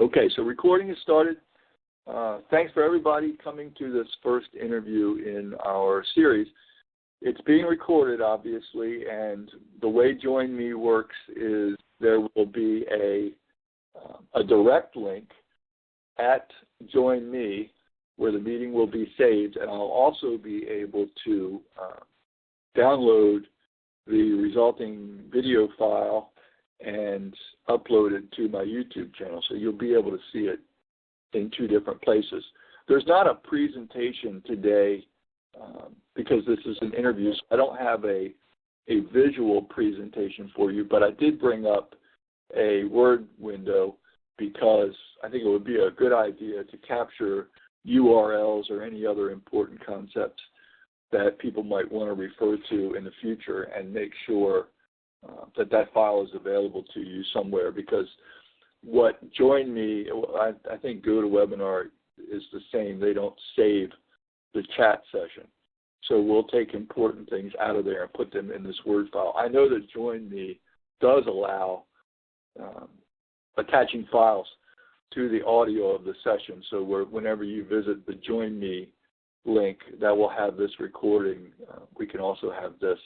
Okay, so recording has started. Thanks for everybody coming to this first interview in our series. It's being recorded, obviously, and the way Join Me works is there will be a direct link at Join Me where the meeting will be saved, and I'll also be able to download the resulting video file and upload it to my YouTube channel, so you'll be able to see it in two different places. There's not a presentation today because this is an interview, so I don't have a visual presentation for you, but I did bring up a Word window because I think it would be a good idea to capture URLs or any other important concepts that people might want to refer to in the future and make sure that file is available to you somewhere, because what Join Me, I think GoToWebinar is the same. They don't save the chat session. So we'll take important things out of there and put them in this Word file. I know that Join Me does allow attaching files to the audio of the session. So whenever you visit the Join Me link, that will have this recording. We can also have this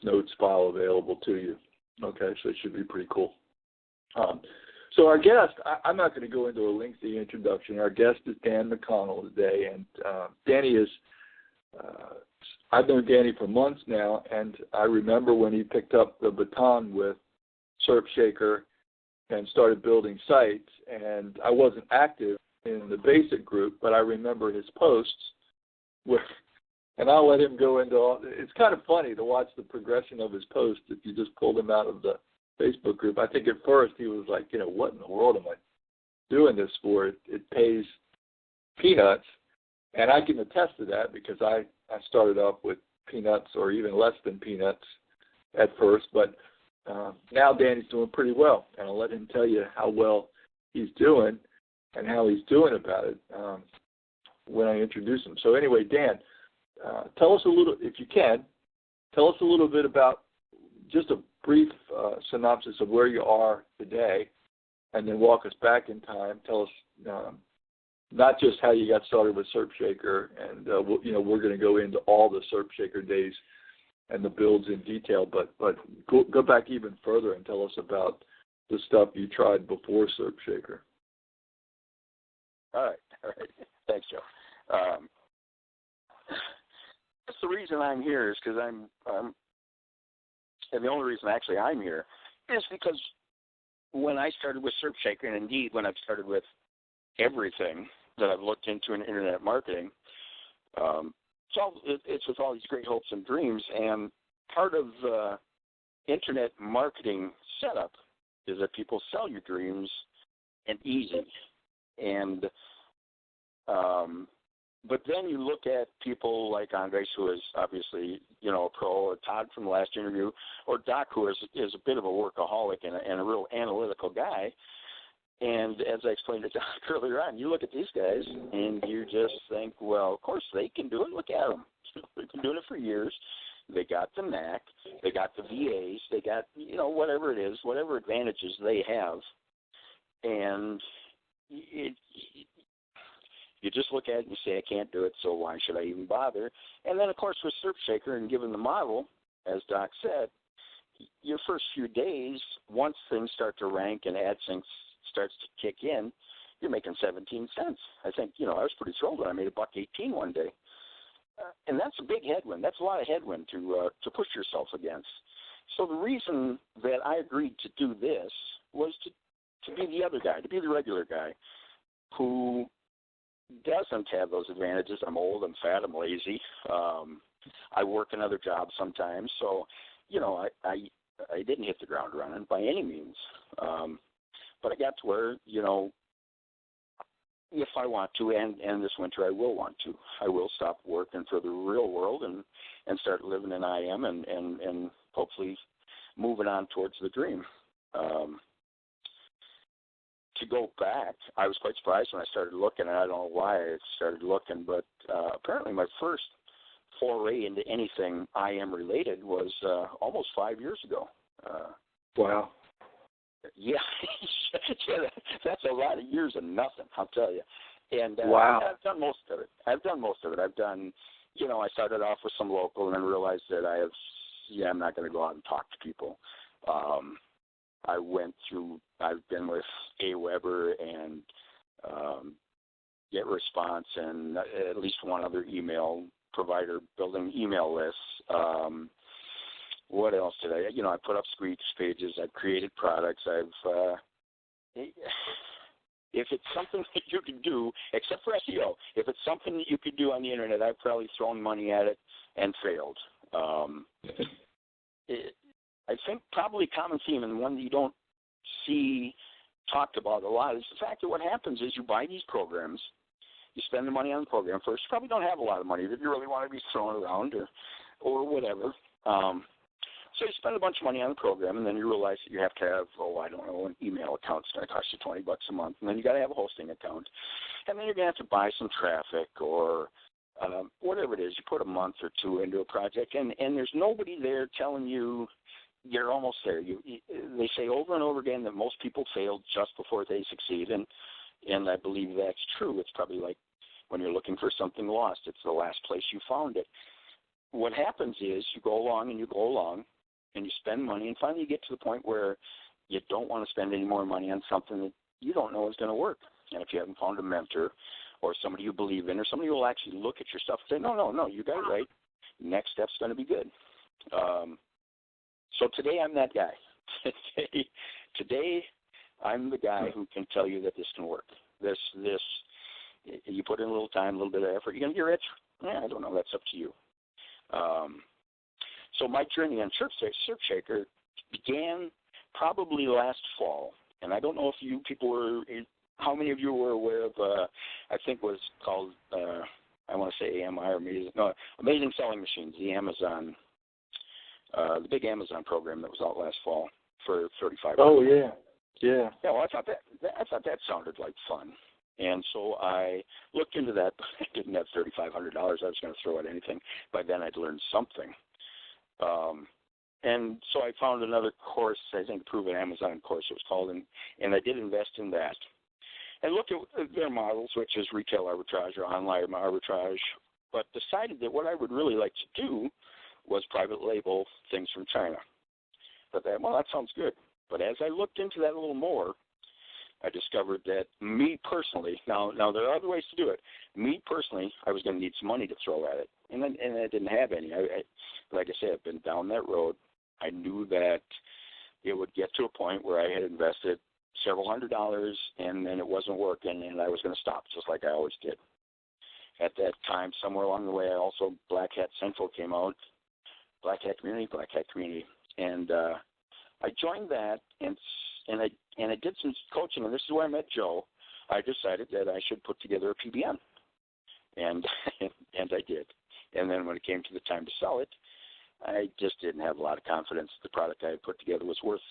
notes file available to you. Okay, so it should be pretty cool. So our guest, I'm not going to go into a lengthy introduction. Our guest is Dan McConnell today, and Danny is, I've known Danny for months now, and I remember when he picked up the baton with SERPShaker and started building sites, and I wasn't active in the basic group, but I remember his posts where, and I'll let him go into all, it's kind of funny to watch the progression of his posts if you just pulled him out of the Facebook group. I think at first he was like, what in the world am I doing this for? It pays peanuts, and I can attest to that because I started off with peanuts or even less than peanuts at first, but now Danny's doing pretty well, and I'll let him tell you how well he's doing and how he's doing about it when I introduce him. So anyway, Dan, tell us a little, if you can, tell us a little bit about just a brief synopsis of where you are today, and then walk us back in time. Tell us not just how you got started with SERPShaker, and we're going to go into all the SERPShaker days and the builds in detail, but go back even further and tell us about the stuff you tried before SERPShaker. All right. Thanks, Joe. That's the reason I'm here is because and the only reason actually I'm here is because when I started with SERPShaker, and indeed when I've started with everything that I've looked into in internet marketing, it's with all these great hopes and dreams, and part of the internet marketing setup is that people sell your dreams and easy. And but then you look at people like Andres, who is obviously, a pro, or Todd from the last interview, or Doc, who is a bit of a workaholic and a real analytical guy. And as I explained to Doc earlier on, you look at these guys and you just think, well, of course they can do it. Look at them. They've been doing it for years. They got the Mac. They got the VAs. They got, whatever it is, whatever advantages they have. And you just look at it and you say, I can't do it, so why should I even bother? And then, of course, with SERPShaker and given the model, as Doc said, your first few days, once things start to rank and AdSense starts to kick in, you're making 17 cents. I think, I was pretty thrilled when I made $1.18 one day. And that's a big headwind. That's a lot of headwind to push yourself against. So the reason that I agreed to do this was to be the other guy, to be the regular guy who doesn't have those advantages. I'm old, I'm fat, I'm lazy. I work another job sometimes. So, I didn't hit the ground running by any means. But I got to where, if I want to, and this winter I will want to, I will stop working for the real world and start living in IM and hopefully moving on towards the dream. To go back, I was quite surprised when I started looking, and I don't know why I started looking, but apparently my first foray into anything IM related was almost 5 years ago. Wow. Yeah, that's a lot of years of nothing, I'll tell you. And wow. I've done most of it. I've done, I started off with some local and then realized that I'm not going to go out and talk to people. I've been with AWeber and Get Response and at least one other email provider building email lists. What else did I put up Screech pages. I've created products. If it's something that you can do, except for SEO, if it's something that you could do on the internet, I've probably thrown money at it and failed. I think probably a common theme and one that you don't see talked about a lot is the fact that what happens is you buy these programs, you spend the money on the program first. You probably don't have a lot of money that you really want to be throwing around or whatever. So you spend a bunch of money on the program, and then you realize that you have to have, an email account. It's going to cost you $20 a month, and then you got to have a hosting account, and then you're going to have to buy some traffic or whatever it is. You put a month or two into a project, and there's nobody there telling you you're almost there. They say over and over again that most people fail just before they succeed, and I believe that's true. It's probably like when you're looking for something lost. It's the last place you found it. What happens is you go along, and you spend money, and finally you get to the point where you don't want to spend any more money on something that you don't know is going to work. And if you haven't found a mentor or somebody you believe in or somebody who will actually look at your stuff and say, no, you got it right. Next step's going to be good. So today I'm that guy. Today I'm the guy who can tell you that this can work. This, you put in a little time, a little bit of effort, you're going to get rich? I don't know. That's up to you. So my journey on SERPShaker began probably last fall, and I don't know if you people how many of you were aware of, I think was called, I want to say AMI or Amazing Selling Machines, the Amazon, the big Amazon program that was out last fall for $3,500. Oh yeah. Yeah. Yeah. Well, I thought that sounded like fun. And so I looked into that, but I didn't have $3,500. I was going to throw at anything. By then I'd learned something. And so I found another course, I think Proven Amazon course it was called, and I did invest in that. And looked at their models, which is retail arbitrage or online arbitrage, but decided that what I would really like to do was private label things from China. But that sounds good. But as I looked into that a little more, I discovered that me personally, now there are other ways to do it. Me personally, I was going to need some money to throw at it, and I didn't have any. Like I said, I've been down that road. I knew that it would get to a point where I had invested several $100s, and then it wasn't working, and I was going to stop, just like I always did. At that time, somewhere along the way, Black Hat Central came out, Black Hat Community, and I joined that, and I did some coaching, and this is where I met Joe. I decided that I should put together a PBM, and I did. And then when it came to the time to sell it, I just didn't have a lot of confidence the product I had put together was worth,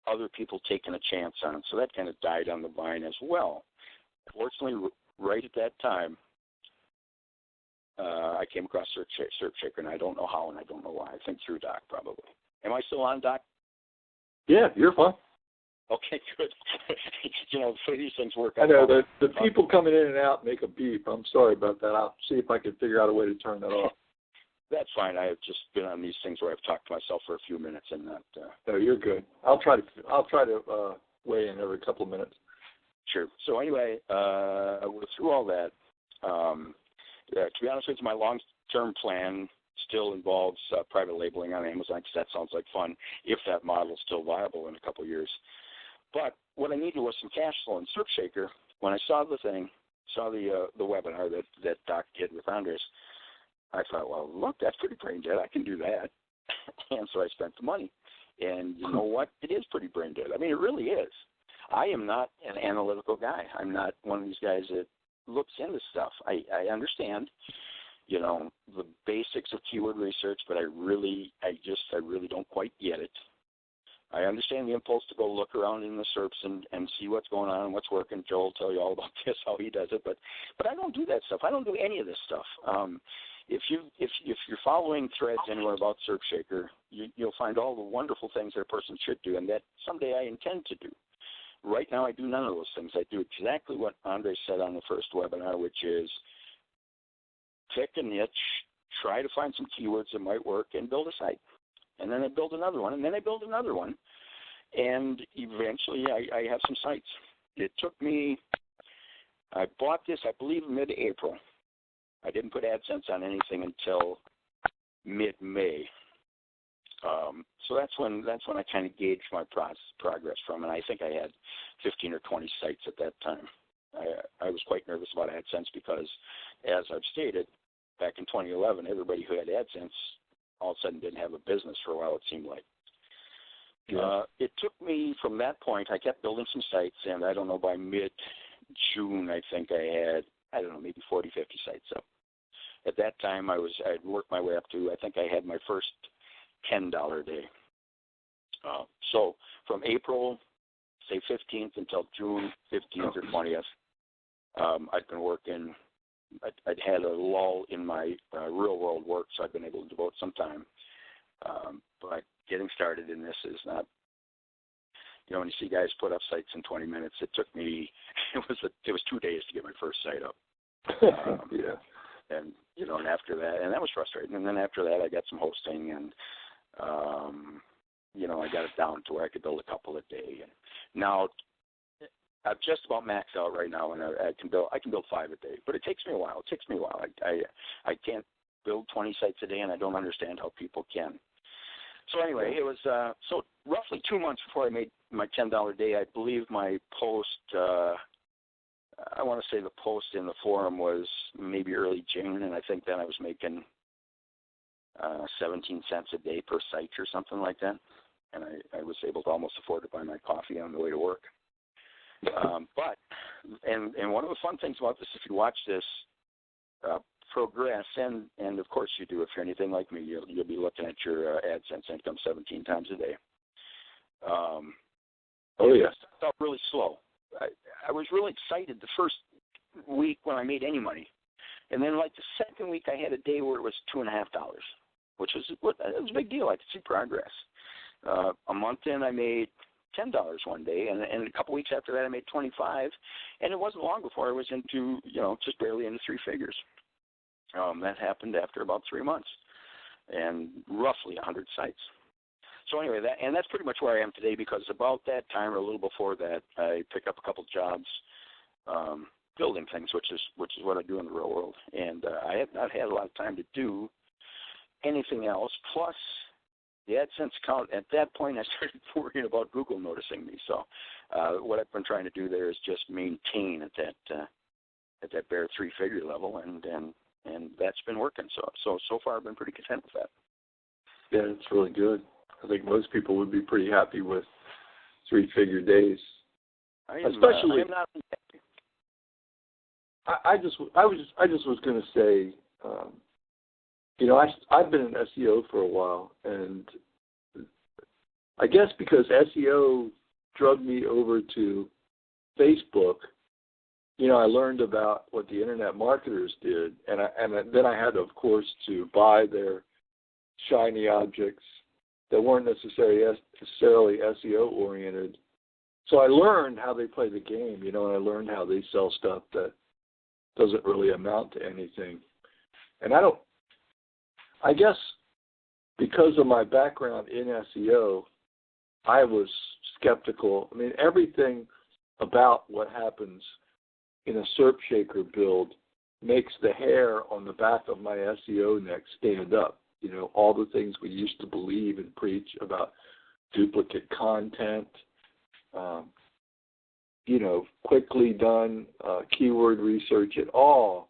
other people taking a chance on. So that kind of died on the vine as well. Fortunately, right at that time, I came across SERPShaker, and I don't know how and I don't know why. I think through Doc probably. Am I still on, Doc? Yeah, you're fine. Okay, good. So these things work. I know the people coming in and out make a beep. I'm sorry about that. I'll see if I can figure out a way to turn that off. That's fine. I have just been on these things where I've talked to myself for a few minutes and not. No, you're good. I'll try to weigh in every couple of minutes. Sure. So anyway, we're through all that. To be honest with you, my long-term plan still involves private labeling on Amazon because that sounds like fun if that model is still viable in a couple of years. But what I needed was some cash flow in SERPShaker. When I saw the webinar that Doc did with Andres, I thought, well, look, that's pretty brain dead. I can do that. And so I spent the money. And you know what? It is pretty brain dead. I mean, it really is. I am not an analytical guy. I'm not one of these guys that looks into stuff. I understand, the basics of keyword research, but I really don't quite get it. I understand the impulse to go look around in the SERPs and see what's going on and what's working. Joel will tell you all about this, how he does it, but I don't do that stuff. I don't do any of this stuff. if you're following threads anywhere about SERPShaker, you'll find all the wonderful things that a person should do, and that someday I intend to do. Right now, I do none of those things. I do exactly what Andre said on the first webinar, which is pick a niche, try to find some keywords that might work, and build a site. And then I build another one, and then I build another one, and eventually I have some sites. It took me, I bought this, I believe, mid-April. I didn't put AdSense on anything until mid-May. So that's when I kind of gauged my progress from, and I think I had 15 or 20 sites at that time. I was quite nervous about AdSense because, as I've stated, back in 2011, everybody who had AdSense all of a sudden didn't have a business for a while, it seemed like. Yeah. It took me from that point, I kept building some sites, and I don't know, by mid-June, I think I had, maybe 40, 50 sites up. At that time, I'd worked my way up to, I think I had my first $10 day. So from April, say 15th until June 15th or 20th, I'd been working. I'd had a lull in my real world work, so I've been able to devote some time. But getting started in this is not, when you see guys put up sites in 20 minutes, it took me, it was 2 days to get my first site up. Yeah. And, and after that, and that was frustrating. And then after that, I got some hosting, and, I got it down to where I could build a couple a day. And now I'm just about maxed out right now, and I can build 5 a day, but it takes me a while. I can't build 20 sites a day, and I don't understand how people can. So anyway, it was so roughly 2 months before I made my $10 day. I believe my post, I want to say the post in the forum was maybe early June, and I think then I was making 17 cents a day per site or something like that, and I was able to almost afford to buy my coffee on the way to work. But one of the fun things about this, if you watch this progress, and of course you do, if you're anything like me, you'll be looking at your AdSense income 17 times a day. Oh yeah. It felt really slow. I was really excited the first week when I made any money, and then like the second week I had a day where it was $2.50, which was a big deal. I could see progress. A month in, I made $10 one day, and a couple weeks after that I made $25, and it wasn't long before I was into, just barely into 3 figures. That happened after about 3 months and roughly 100 sites. So anyway, that's pretty much where I am today, because about that time or a little before that, I picked up a couple jobs building things, which is what I do in the real world. And I have not had a lot of time to do anything else. Plus, the AdSense account, at that point, I started worrying about Google noticing me. So what I've been trying to do there is just maintain at that bare 3-figure level, and that's been working. So far, I've been pretty content with that. Yeah, it's really good. I think most people would be pretty happy with 3-figure days. I am not happy. I just was going to say, I've been in SEO for a while, and I guess because SEO drugged me over to Facebook, I learned about what the internet marketers did, and then I had, of course, to buy their shiny objects that weren't necessarily SEO oriented. So I learned how they play the game, and I learned how they sell stuff that doesn't really amount to anything. And I guess because of my background in SEO, I was skeptical. I mean, everything about what happens in a SERPShaker build makes the hair on the back of my SEO neck stand up. All the things we used to believe and preach about duplicate content, quickly done keyword research, it all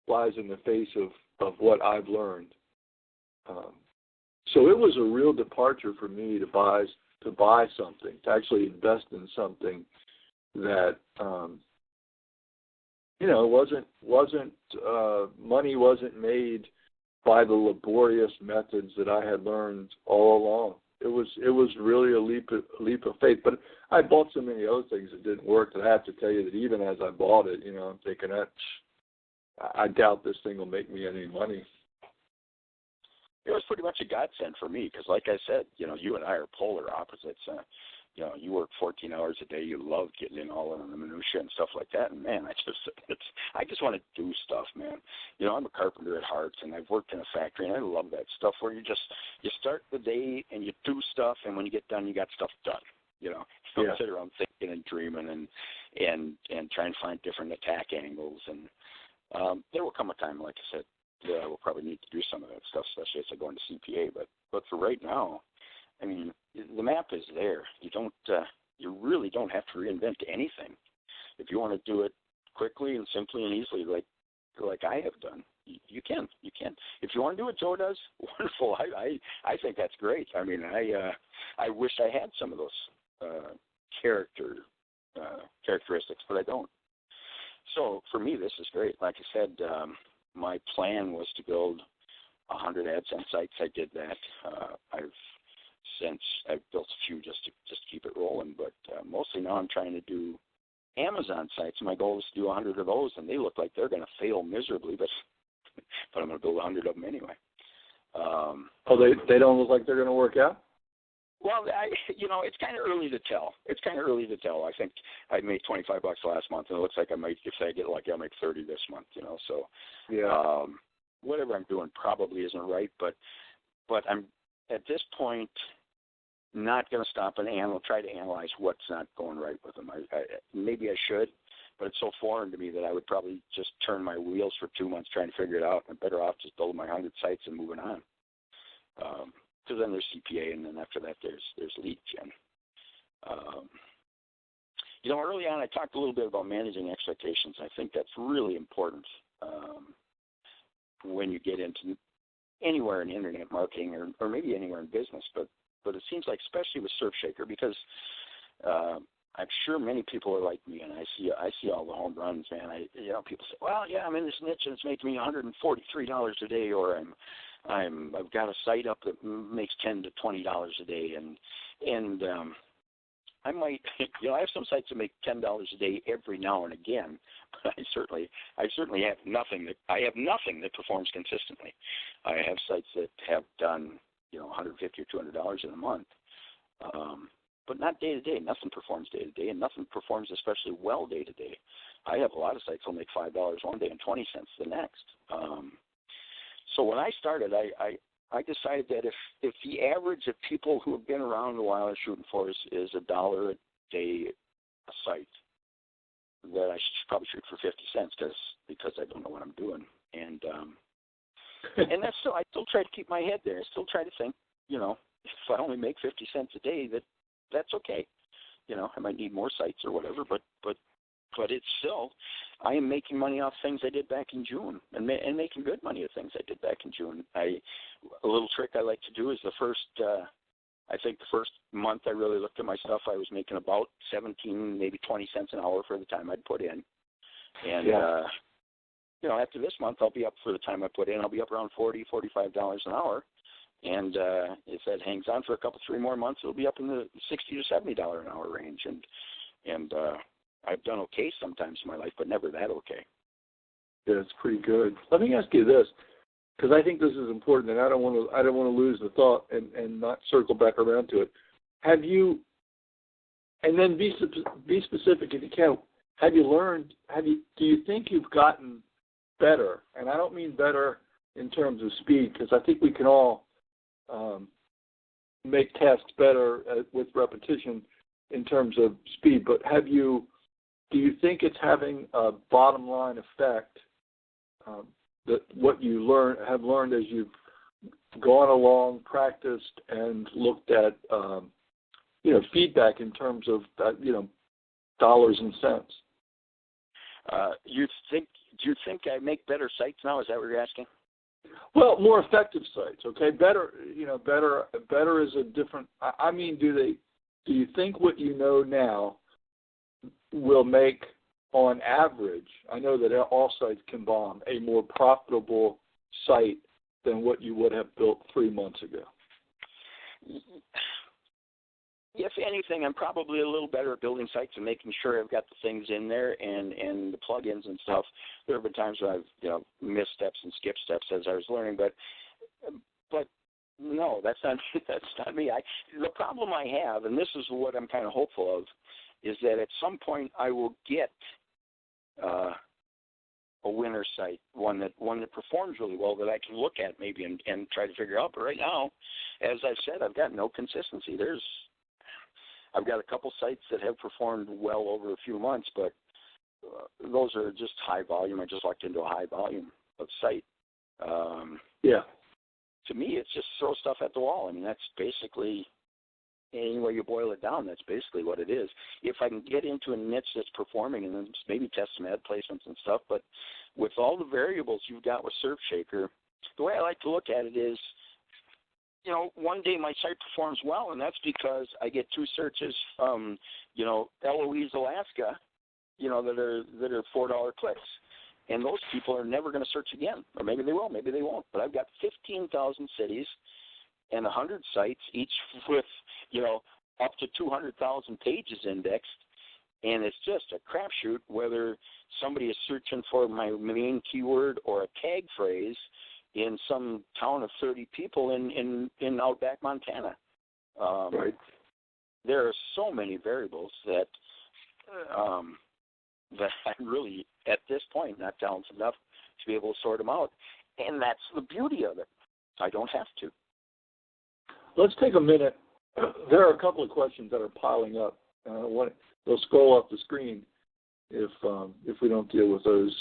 flies in the face of what I've learned. So it was a real departure for me to buy something, to actually invest in something that money wasn't made by the laborious methods that I had learned all along. It was really a leap of faith. But I bought so many other things that didn't work that I have to tell you that even as I bought it, I'm thinking I doubt this thing will make me any money. It was pretty much a godsend for me because, like I said, you and I are polar opposites. You work 14 hours a day. You love getting in all in the minutia and stuff like that. And man, I just want to do stuff, man. I'm a carpenter at heart, and I've worked in a factory, and I love that stuff where you start the day and you do stuff, and when you get done, you got stuff done. You don't sit around thinking and dreaming and trying to find different attack angles. And there will come a time, like I said, I will probably need to do some of that stuff, especially as I go into CPA. But for right now, I mean, the map is there. You really don't have to reinvent anything. If you want to do it quickly and simply and easily, like I have done, you can. If you want to do what Joe does, wonderful. I think that's great. I mean, I wish I had some of those characteristics, but I don't. So for me, this is great. Like I said, my plan was to build 100 AdSense sites. I did that. I've built a few just to keep it rolling, but mostly now I'm trying to do Amazon sites. My goal is to do 100 of those, and they look like they're going to fail miserably, but I'm going to build 100 of them anyway. They don't look like they're going to work out? Well, it's kind of early to tell. I think I made $25 last month, and it looks like if I get lucky, I'll make 30 this month. So yeah. Whatever I'm doing probably isn't right, but I'm at this point not going to stop and try to analyze what's not going right with them. Maybe I should, but it's so foreign to me that I would probably just turn my wheels for 2 months trying to figure it out. I'm better off just building my 100 sites and moving on. Because then there's CPA, and then after that there's lead gen. Early on I talked a little bit about managing expectations. I think that's really important when you get into anywhere in internet marketing or maybe anywhere in business, but it seems like especially with SERPShaker, because I'm sure many people are like me, and I see all the home runs, man. People say, well, yeah, I'm in this niche and it's making me $143 a day, or I've got a site up that makes $10 to $20 a day, and I might, I have some sites that make $10 a day every now and again, but I certainly have nothing that performs consistently. I have sites that have done, $150 or $200 in a month, but not day to day. Nothing performs day to day, and nothing performs especially well day to day. I have a lot of sites that'll make $5 one day and 20 cents the next. So when I started, I decided that if the average of people who have been around a while are shooting for is $1 a day a site, that I should probably shoot for 50 cents because I don't know what I'm doing. And that's I still try to keep my head there. I still try to think, if I only make 50 cents a day, that's okay. I might need more sites or whatever, but it's still, I am making money off things I did back in June and making good money of things I did back in June. A little trick I like to do is the first month I really looked at my stuff, I was making about 17, maybe 20 cents an hour for the time I'd put in. And, after this month, I'll be up for the time I put in. I'll be up around $40, $45 an hour. And if that hangs on for 3 more months, it'll be up in the $60 to $70 an hour range. And I've done okay sometimes in my life, but never that okay. Yeah, it's pretty good. Let me ask you this, because I think this is important, and I don't want to lose the thought and not circle back around to it. Have you, and then be specific if you can. Have you learned? Do you think you've gotten better? And I don't mean better in terms of speed, because I think we can all make tasks better with repetition in terms of speed. But do you think it's having a bottom line effect that what you have learned as you've gone along, practiced, and looked at feedback in terms of dollars and cents? Do you think I make better sites now? Is that what you're asking? Well, more effective sites. Okay, better. Better is a different. I mean, do you think what you know now will make, on average, I know that all sites can bomb, a more profitable site than what you would have built 3 months ago? if anything, I'm probably a little better at building sites and making sure I've got the things in there and the plugins and stuff. There have been times where I've missed steps and skipped steps as I was learning, but no, that's not me. The problem I have, and this is what I'm kind of hopeful of, is that at some point I will get a winner site, one that performs really well that I can look at maybe and try to figure out. But right now, as I've said, I've got no consistency. I've got a couple sites that have performed well over a few months, but those are just high volume. I just locked into a high volume of site. To me, it's just throw stuff at the wall. I mean, that's basically, any way you boil it down, that's basically what it is. If I can get into a niche that's performing and then maybe test some ad placements and stuff, but with all the variables you've got with SERPShaker, the way I like to look at it is, one day my site performs well, and that's because I get 2 searches from, Eloise, Alaska, that are $4 clicks. And those people are never going to search again. Or maybe they will, maybe they won't. But I've got 15,000 cities and 100 sites, each with, up to 200,000 pages indexed. And it's just a crapshoot whether somebody is searching for my main keyword or a tag phrase in some town of 30 people in Outback, Montana. Right. There are so many variables that I'm really, at this point, not talented enough to be able to sort them out. And that's the beauty of it. I don't have to. Let's take a minute. There are a couple of questions that are piling up. They'll scroll up the screen if we don't deal with those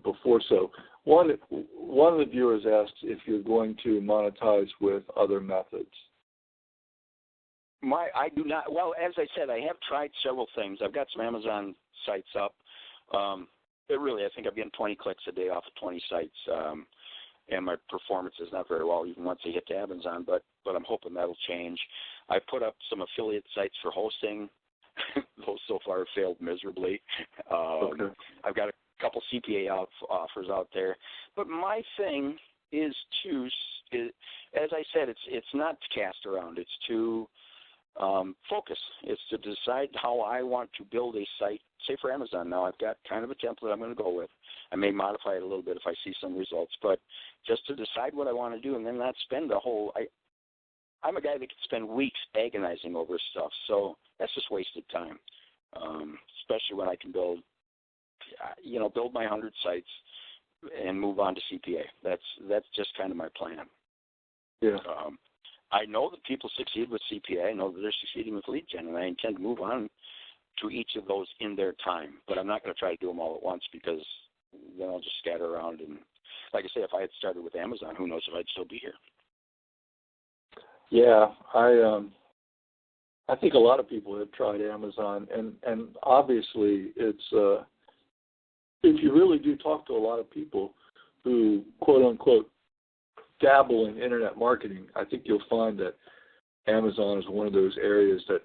before. So one of the viewers asked if you're going to monetize with other methods. I do not. Well, as I said, I have tried several things. I've got some Amazon sites up. I think I'm getting 20 clicks a day off of 20 sites, and my performance is not very well even once they hit to Amazon, but I'm hoping that'll change. I put up some affiliate sites for hosting. Those so far have failed miserably. Okay. I've got a couple CPA offers out there. But my thing is as I said, it's not to cast around. It's to focus. It's to decide how I want to build a site. Say for Amazon now, I've got kind of a template I'm going to go with. I may modify it a little bit if I see some results, but just to decide what I want to do and then not spend I'm a guy that can spend weeks agonizing over stuff, so that's just wasted time, especially when I can build my 100 sites and move on to CPA. That's just kind of my plan. Yeah. I know that people succeed with CPA. I know that they're succeeding with lead gen, and I intend to move on to each of those in their time. But I'm not going to try to do them all at once because then I'll just scatter around. And like I say, if I had started with Amazon, who knows if I'd still be here. Yeah, I think a lot of people have tried Amazon, and obviously it's if you really do talk to a lot of people who quote unquote dabble in internet marketing, I think you'll find that Amazon is one of those areas that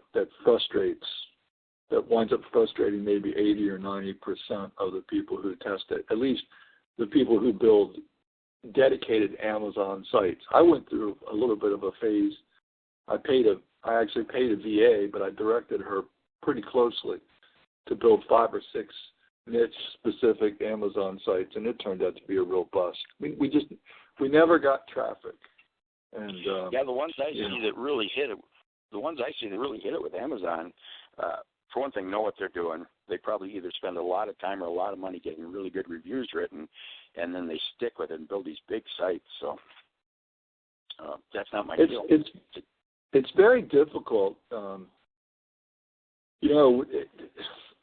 winds up frustrating maybe 80 or 90% of the people who test it, at least the people who build dedicated Amazon sites. I went through a little bit of a phase. I actually paid a VA, but I directed her pretty closely to build 5 or 6 niche-specific Amazon sites, and it turned out to be a real bust. We never got traffic. And the ones I see that really hit it with Amazon, for one thing, know what they're doing. They probably either spend a lot of time or a lot of money getting really good reviews written, and then they stick with it and build these big sites. So that's not my deal. It's very difficult.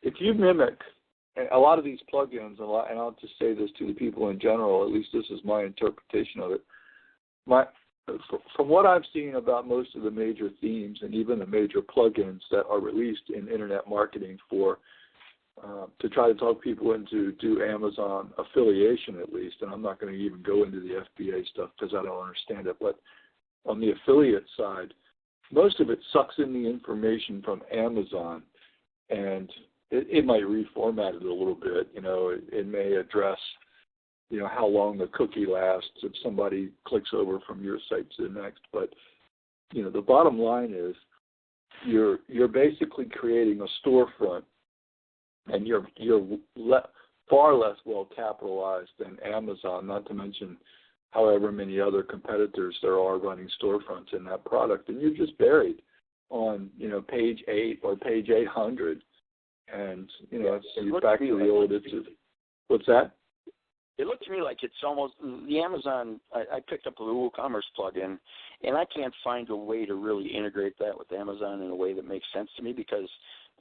If you mimic a lot of these plugins, and I'll just say this to the people in general, at least this is my interpretation of it. From what I've seen about most of the major themes and even the major plugins that are released in internet marketing to try to talk people into do Amazon affiliation at least, and I'm not going to even go into the FBA stuff because I don't understand it, but on the affiliate side, most of it sucks in the information from Amazon, and it might reformat it a little bit. It may address how long the cookie lasts if somebody clicks over from your site to the next. But, the bottom line is you're basically creating a storefront, and you're far less well capitalized than Amazon, not to mention however many other competitors there are running storefronts in that product, and you're just buried on, page 8 or page 800, and it's back to the old. What's that? It looked to me like it's almost the Amazon. I picked up a WooCommerce plugin, and I can't find a way to really integrate that with Amazon in a way that makes sense to me because,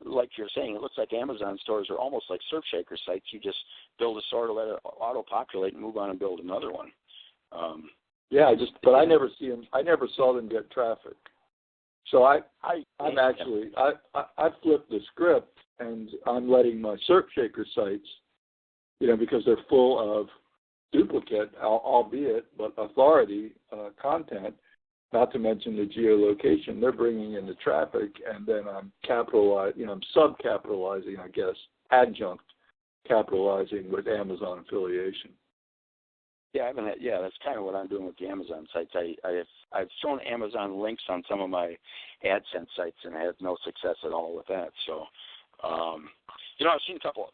like you're saying, it looks like Amazon stores are almost like SERPShaker sites. You just build a store, let it auto-populate, and move on and build another one. But I never see them. I never saw them get traffic. So I flipped the script, and I'm letting my SERPShaker sites, because they're full of duplicate, albeit, but authority content, not to mention the geolocation. They're bringing in the traffic, and then I'm I'm sub-capitalizing, I guess, adjunct capitalizing with Amazon affiliation. Yeah, that's kind of what I'm doing with the Amazon sites. I've shown Amazon links on some of my AdSense sites, and I had no success at all with that. So, I've seen a couple.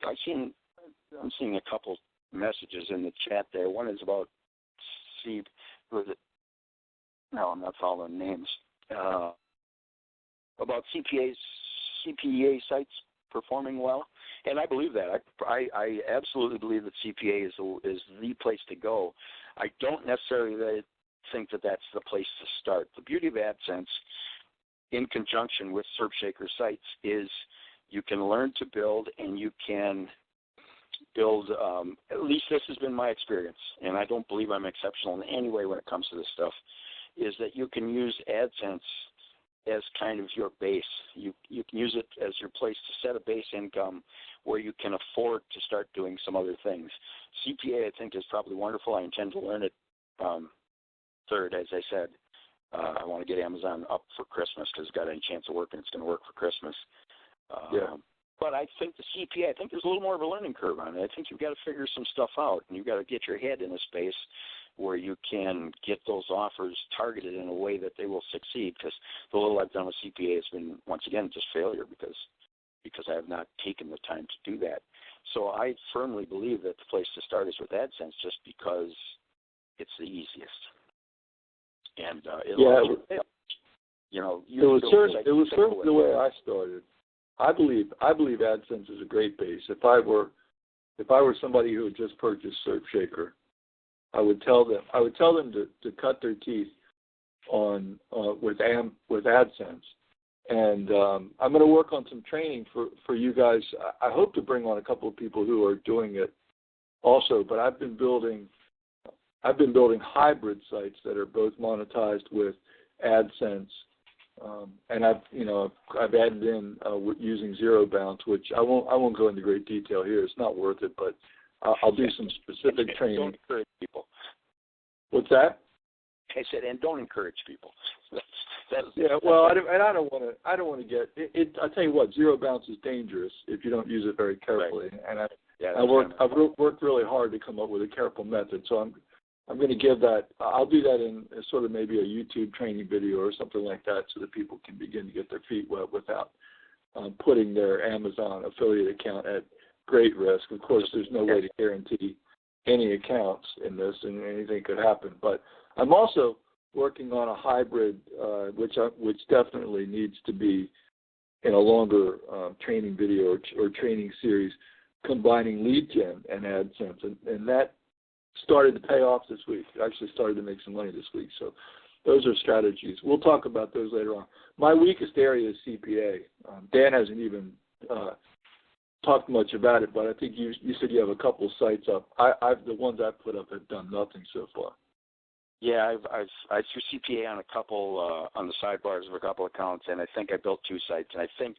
I'm seeing a couple messages in the chat there. One is about I'm not following names. About CPA sites performing well, and I believe that. I absolutely believe that CPA is the place to go. I don't necessarily think that that's the place to start. The beauty of AdSense, in conjunction with SERPShaker sites, is you can learn to build, and you can build, at least this has been my experience, and I don't believe I'm exceptional in any way when it comes to this stuff, is that you can use AdSense as kind of your base. You can use it as your place to set a base income where you can afford to start doing some other things. CPA, I think, is probably wonderful. I intend to learn it. Third, as I said, I want to get Amazon up for Christmas because it's got any chance of working. It's going to work for Christmas. But I think the CPA, I think there's a little more of a learning curve on it. I think you've got to figure some stuff out, and you've got to get your head in a space where you can get those offers targeted in a way that they will succeed, because the little I've done with CPA has been, once again, just failure because I have not taken the time to do that. So I firmly believe that the place to start is with AdSense just because it's the easiest. And it was certainly the way I started. I believe AdSense is a great base. If I were somebody who had just purchased SERPShaker, I would tell them to cut their teeth on with AdSense, and I'm going to work on some training for you guys. I hope to bring on a couple of people who are doing it also. But I've been building hybrid sites that are both monetized with AdSense, and I've added in using zero bounce, which I won't go into great detail here. It's not worth it, but I'll do some specific training. Don't encourage people. What's that? I said, and don't encourage people. I don't want to get it. I tell you what, zero bounce is dangerous if you don't use it very carefully. Right. And I've worked really hard to come up with a careful method. So I'm going to give that. I'll do that in sort of maybe a YouTube training video or something like that, so that people can begin to get their feet wet without putting their Amazon affiliate account at great risk. Of course, there's no way to guarantee any accounts in this, and anything could happen. But I'm also working on a hybrid, which definitely needs to be in a longer training video or training series, combining lead gen and AdSense, and that started to pay off this week. Actually started to make some money this week. So those are strategies. We'll talk about those later on. My weakest area is CPA. Dan hasn't even talked much about it, but I think you said you have a couple of sites up. The ones I've put up have done nothing so far. Yeah, I threw CPA on a couple on the sidebars of a couple accounts, and I think I built 2 sites, and I think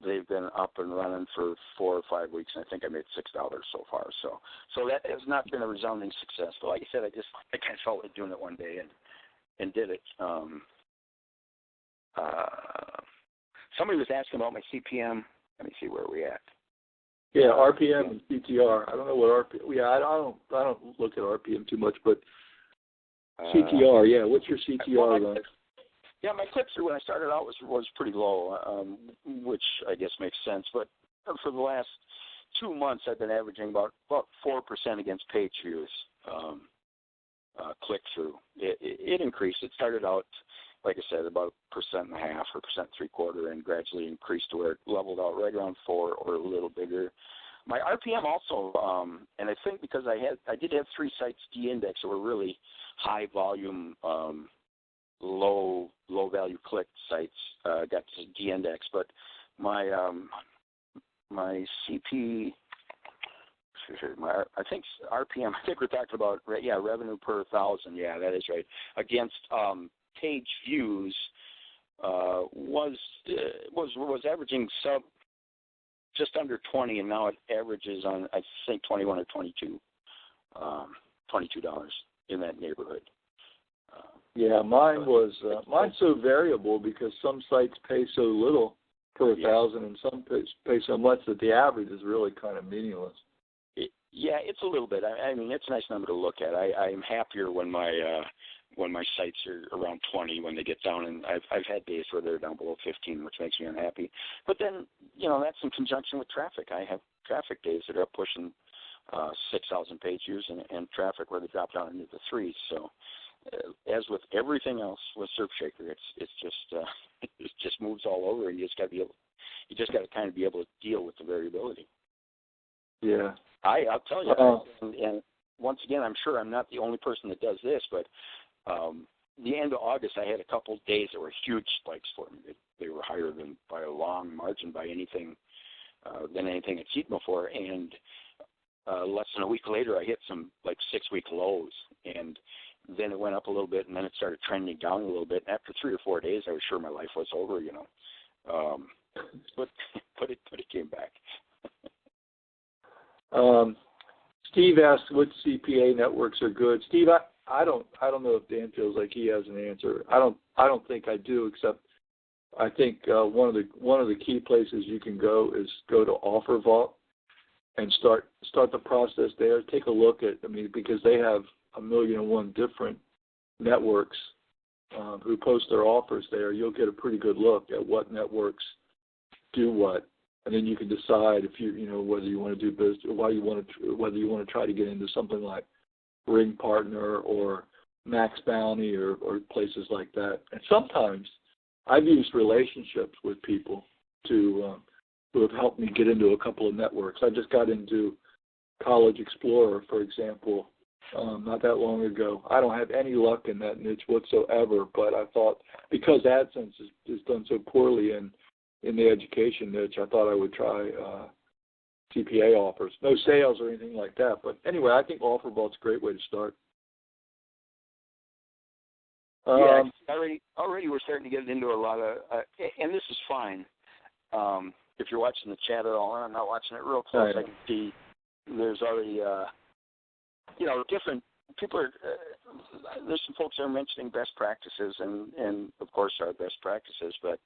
they've been up and running for 4 or 5 weeks, and I think I made $6 so far. So that has not been a resounding success. But like I said, I kind of felt like doing it one day and did it. Somebody was asking about my CPM. Let me see where we're at. Yeah, RPM and CTR. I don't know what RPM. Yeah, I don't look at RPM too much, but CTR. Yeah, what's your CTR run? Yeah, my click-through when I started out was pretty low, which I guess makes sense. But for the last 2 months, I've been averaging about 4% against page views click-through. It increased. It started out, like I said, about 1.5% or 1.75%, and gradually increased to where it leveled out right around 4 or a little bigger. My RPM also, and I think because I did have 3 sites de-indexed that were really high volume, low value click sites, got to de-index, but my CP, I think RPM, I think we're talking about, revenue per 1,000. Yeah, that is right. Against page views was averaging just under 20, and now it averages on, I think, 21 or 22, $22 in that neighborhood. Yeah, mine's so variable because some sites pay so little per 1,000 and some pay so much that the average is really kind of meaningless. It's a little bit. I mean, it's a nice number to look at. I'm happier when my sites are around 20, when they get down, and I've had days where they're down below 15, which makes me unhappy. But then, that's in conjunction with traffic. I have traffic days that are pushing 6,000 page views and traffic where they drop down into the 3s. So, as with everything else with SERPShaker, it's just it just moves all over, and you just got to kind of be able to deal with the variability. Yeah. I'll tell you, and once again, I'm sure I'm not the only person that does this, but the end of August, I had a couple of days that were huge spikes for me. They were higher than by a long margin than anything I'd seen before, and less than a week later, I hit some 6-week lows, and then it went up a little bit, and then it started trending down a little bit. And after 3 or 4 days, I was sure my life was over, but it came back. Steve asked which CPA networks are good. Steve, I don't know if Dan feels like he has an answer. I don't think I do, except I think one of the key places you can go is go to OfferVault and start the process there. Take a look at, because they have 1,000,001 different networks who post their offers there. You'll get a pretty good look at what networks do what. And then you can decide if whether you want to do business, or whether you want to try to get into something like Ring Partner or Max Bounty or places like that. And sometimes I've used relationships with people who have helped me get into a couple of networks. I just got into College Explorer, for example, not that long ago. I don't have any luck in that niche whatsoever, but I thought because AdSense is done so poorly in the education niche, I thought I would try CPA offers. No sales or anything like that. But anyway, I think OfferVault's a great way to start. Already we're starting to get into a lot of, and this is fine. If you're watching the chat at all, I'm not watching it real close, I can see there's already, different people are, there's some folks that are mentioning best practices, and of course our best practices, but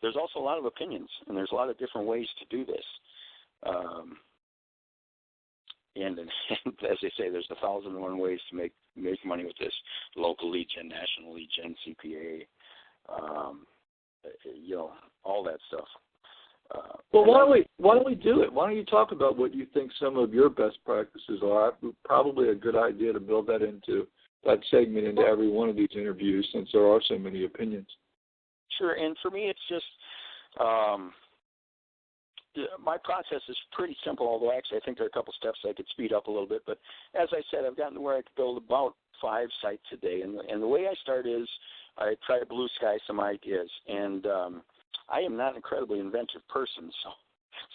there's also a lot of opinions, and there's a lot of different ways to do this. And as they say, there's 1,001 ways to make money with this: local lead gen, national lead gen, CPA, all that stuff. Well, why don't we do it? Why don't you talk about what you think some of your best practices are? Probably a good idea to build that segment into every one of these interviews, since there are so many opinions. Sure, and for me, it's just my process is pretty simple, although actually I think there are a couple steps I could speed up a little bit. But as I said, I've gotten to where I could build about 5 sites a day. And the way I start is I try to blue sky some ideas. And I am not an incredibly inventive person,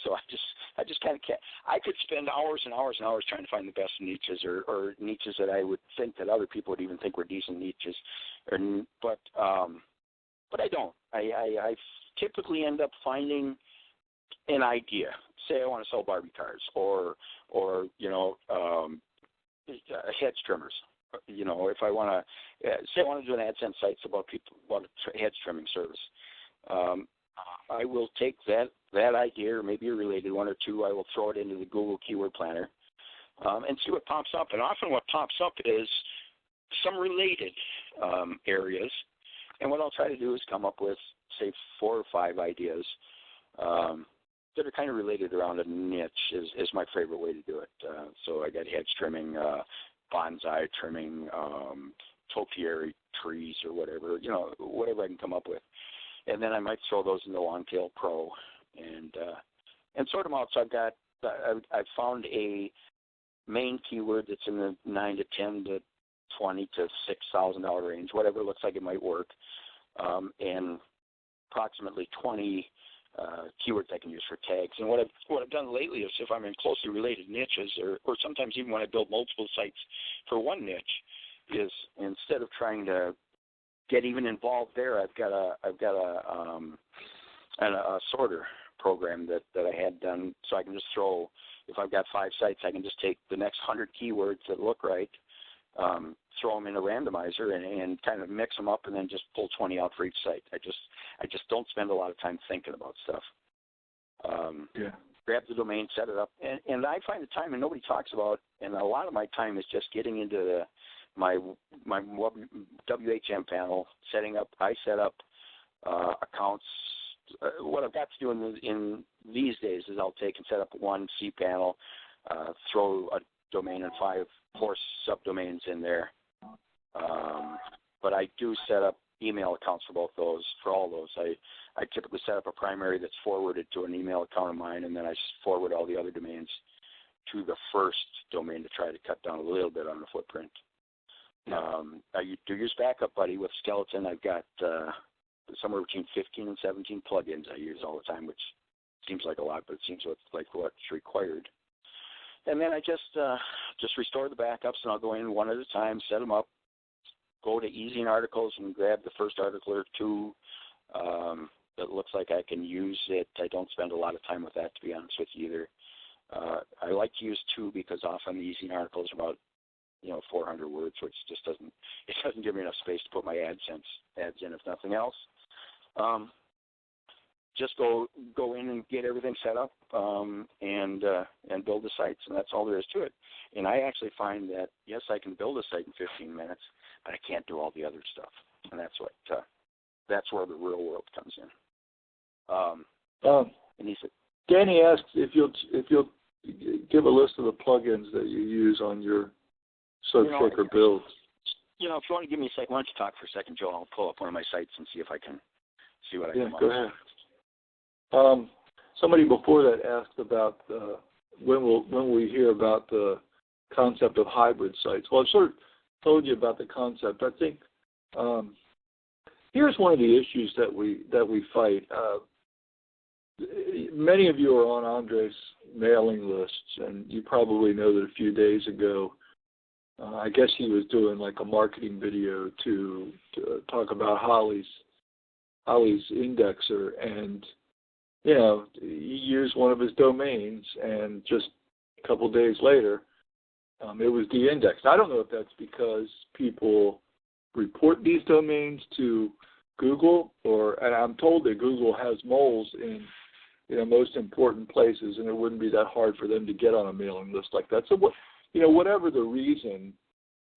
so I just kind of can't. I could spend hours and hours and hours trying to find the best niches or niches that I would think that other people would even think were decent niches. But I don't. I typically end up finding an idea. Say I want to sell Barbie cars or hedge trimmers. If I want to say I want to do an AdSense site about a hedge trimming service. I will take that idea, or maybe a related one or two. I will throw it into the Google Keyword Planner and see what pops up. And often what pops up is some related areas. And what I'll try to do is come up with, say, 4 or 5 ideas that are kind of related around a niche is my favorite way to do it. So I got hedge trimming, bonsai trimming, topiary trees or whatever, whatever I can come up with. And then I might throw those in the Longtail Pro and sort them out. So I've found a main keyword that's in the $9 to $10 to $20 to $6,000 range, whatever looks like it might work, and approximately 20 keywords I can use for tags. And what I've done lately is if I'm in closely related niches, or sometimes even when I build multiple sites for one niche, is instead of trying to get even involved there, I've got a sorter program that I had done, so I can just throw, if I've got 5 sites, I can just take the next 100 keywords that look right, throw them in a randomizer and kind of mix them up, and then just pull 20 out for each site. I just don't spend a lot of time thinking about stuff. Grab the domain, set it up, and I find the time, and nobody talks about, and a lot of my time is just getting into my WHM panel, setting up. I set up accounts. What I've got to do in these days is I'll take and set up one cPanel, throw a domain and 4 subdomains in there. But I do set up email accounts for all those. I typically set up a primary that's forwarded to an email account of mine, and then I forward all the other domains to the first domain to try to cut down a little bit on the footprint. I do use Backup Buddy with Skeleton. I've got somewhere between 15 and 17 plugins I use all the time, which seems like a lot, but it seems like what's required. And then I just restore the backups, and I'll go in one at a time, set them up, go to Easy in Articles and grab the first article or 2 that looks like I can use it. I don't spend a lot of time with that, to be honest with you, either. I like to use 2 because often the Easy in Articles are about 400 words, which just doesn't give me enough space to put my ads in, if nothing else. Just go in and get everything set up and build the sites, and that's all there is to it. And I actually find that, yes, I can build a site in 15 minutes, but I can't do all the other stuff, and that's where the real world comes in. And he said, Danny asks if you'll give a list of the plugins that you use on your SERPshaker builds. If you want to give me a second, why don't you talk for a second, Joe? I'll pull up one of my sites and see if I can see what I can. Go ahead. Somebody before that asked about when will we hear about the concept of hybrid sites. Well, I've sort of told you about the concept. I think here's one of the issues that we fight. Many of you are on Andre's mailing lists, and you probably know that a few days ago, I guess he was doing like a marketing video to talk about Holly's indexer, and he used one of his domains, and just a couple days later, it was de-indexed. I don't know if that's because people report these domains to Google, and I'm told that Google has moles in most important places, and it wouldn't be that hard for them to get on a mailing list like that. So whatever the reason,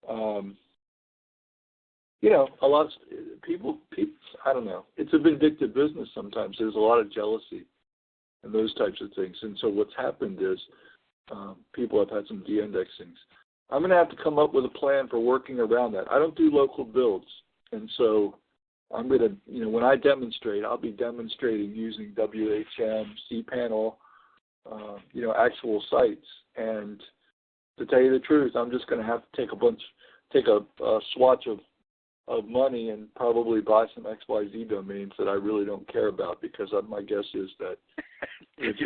a lot of people, I don't know. It's a vindictive business sometimes. There's a lot of jealousy and those types of things. And so what's happened is people have had some de-indexings. I'm going to have to come up with a plan for working around that. I don't do local builds. And so I'm going to, when I demonstrate, I'll be demonstrating using WHM, cPanel, actual sites. And to tell you the truth, I'm just going to have to take a swatch of money and probably buy some XYZ domains that I really don't care about, because my guess is that if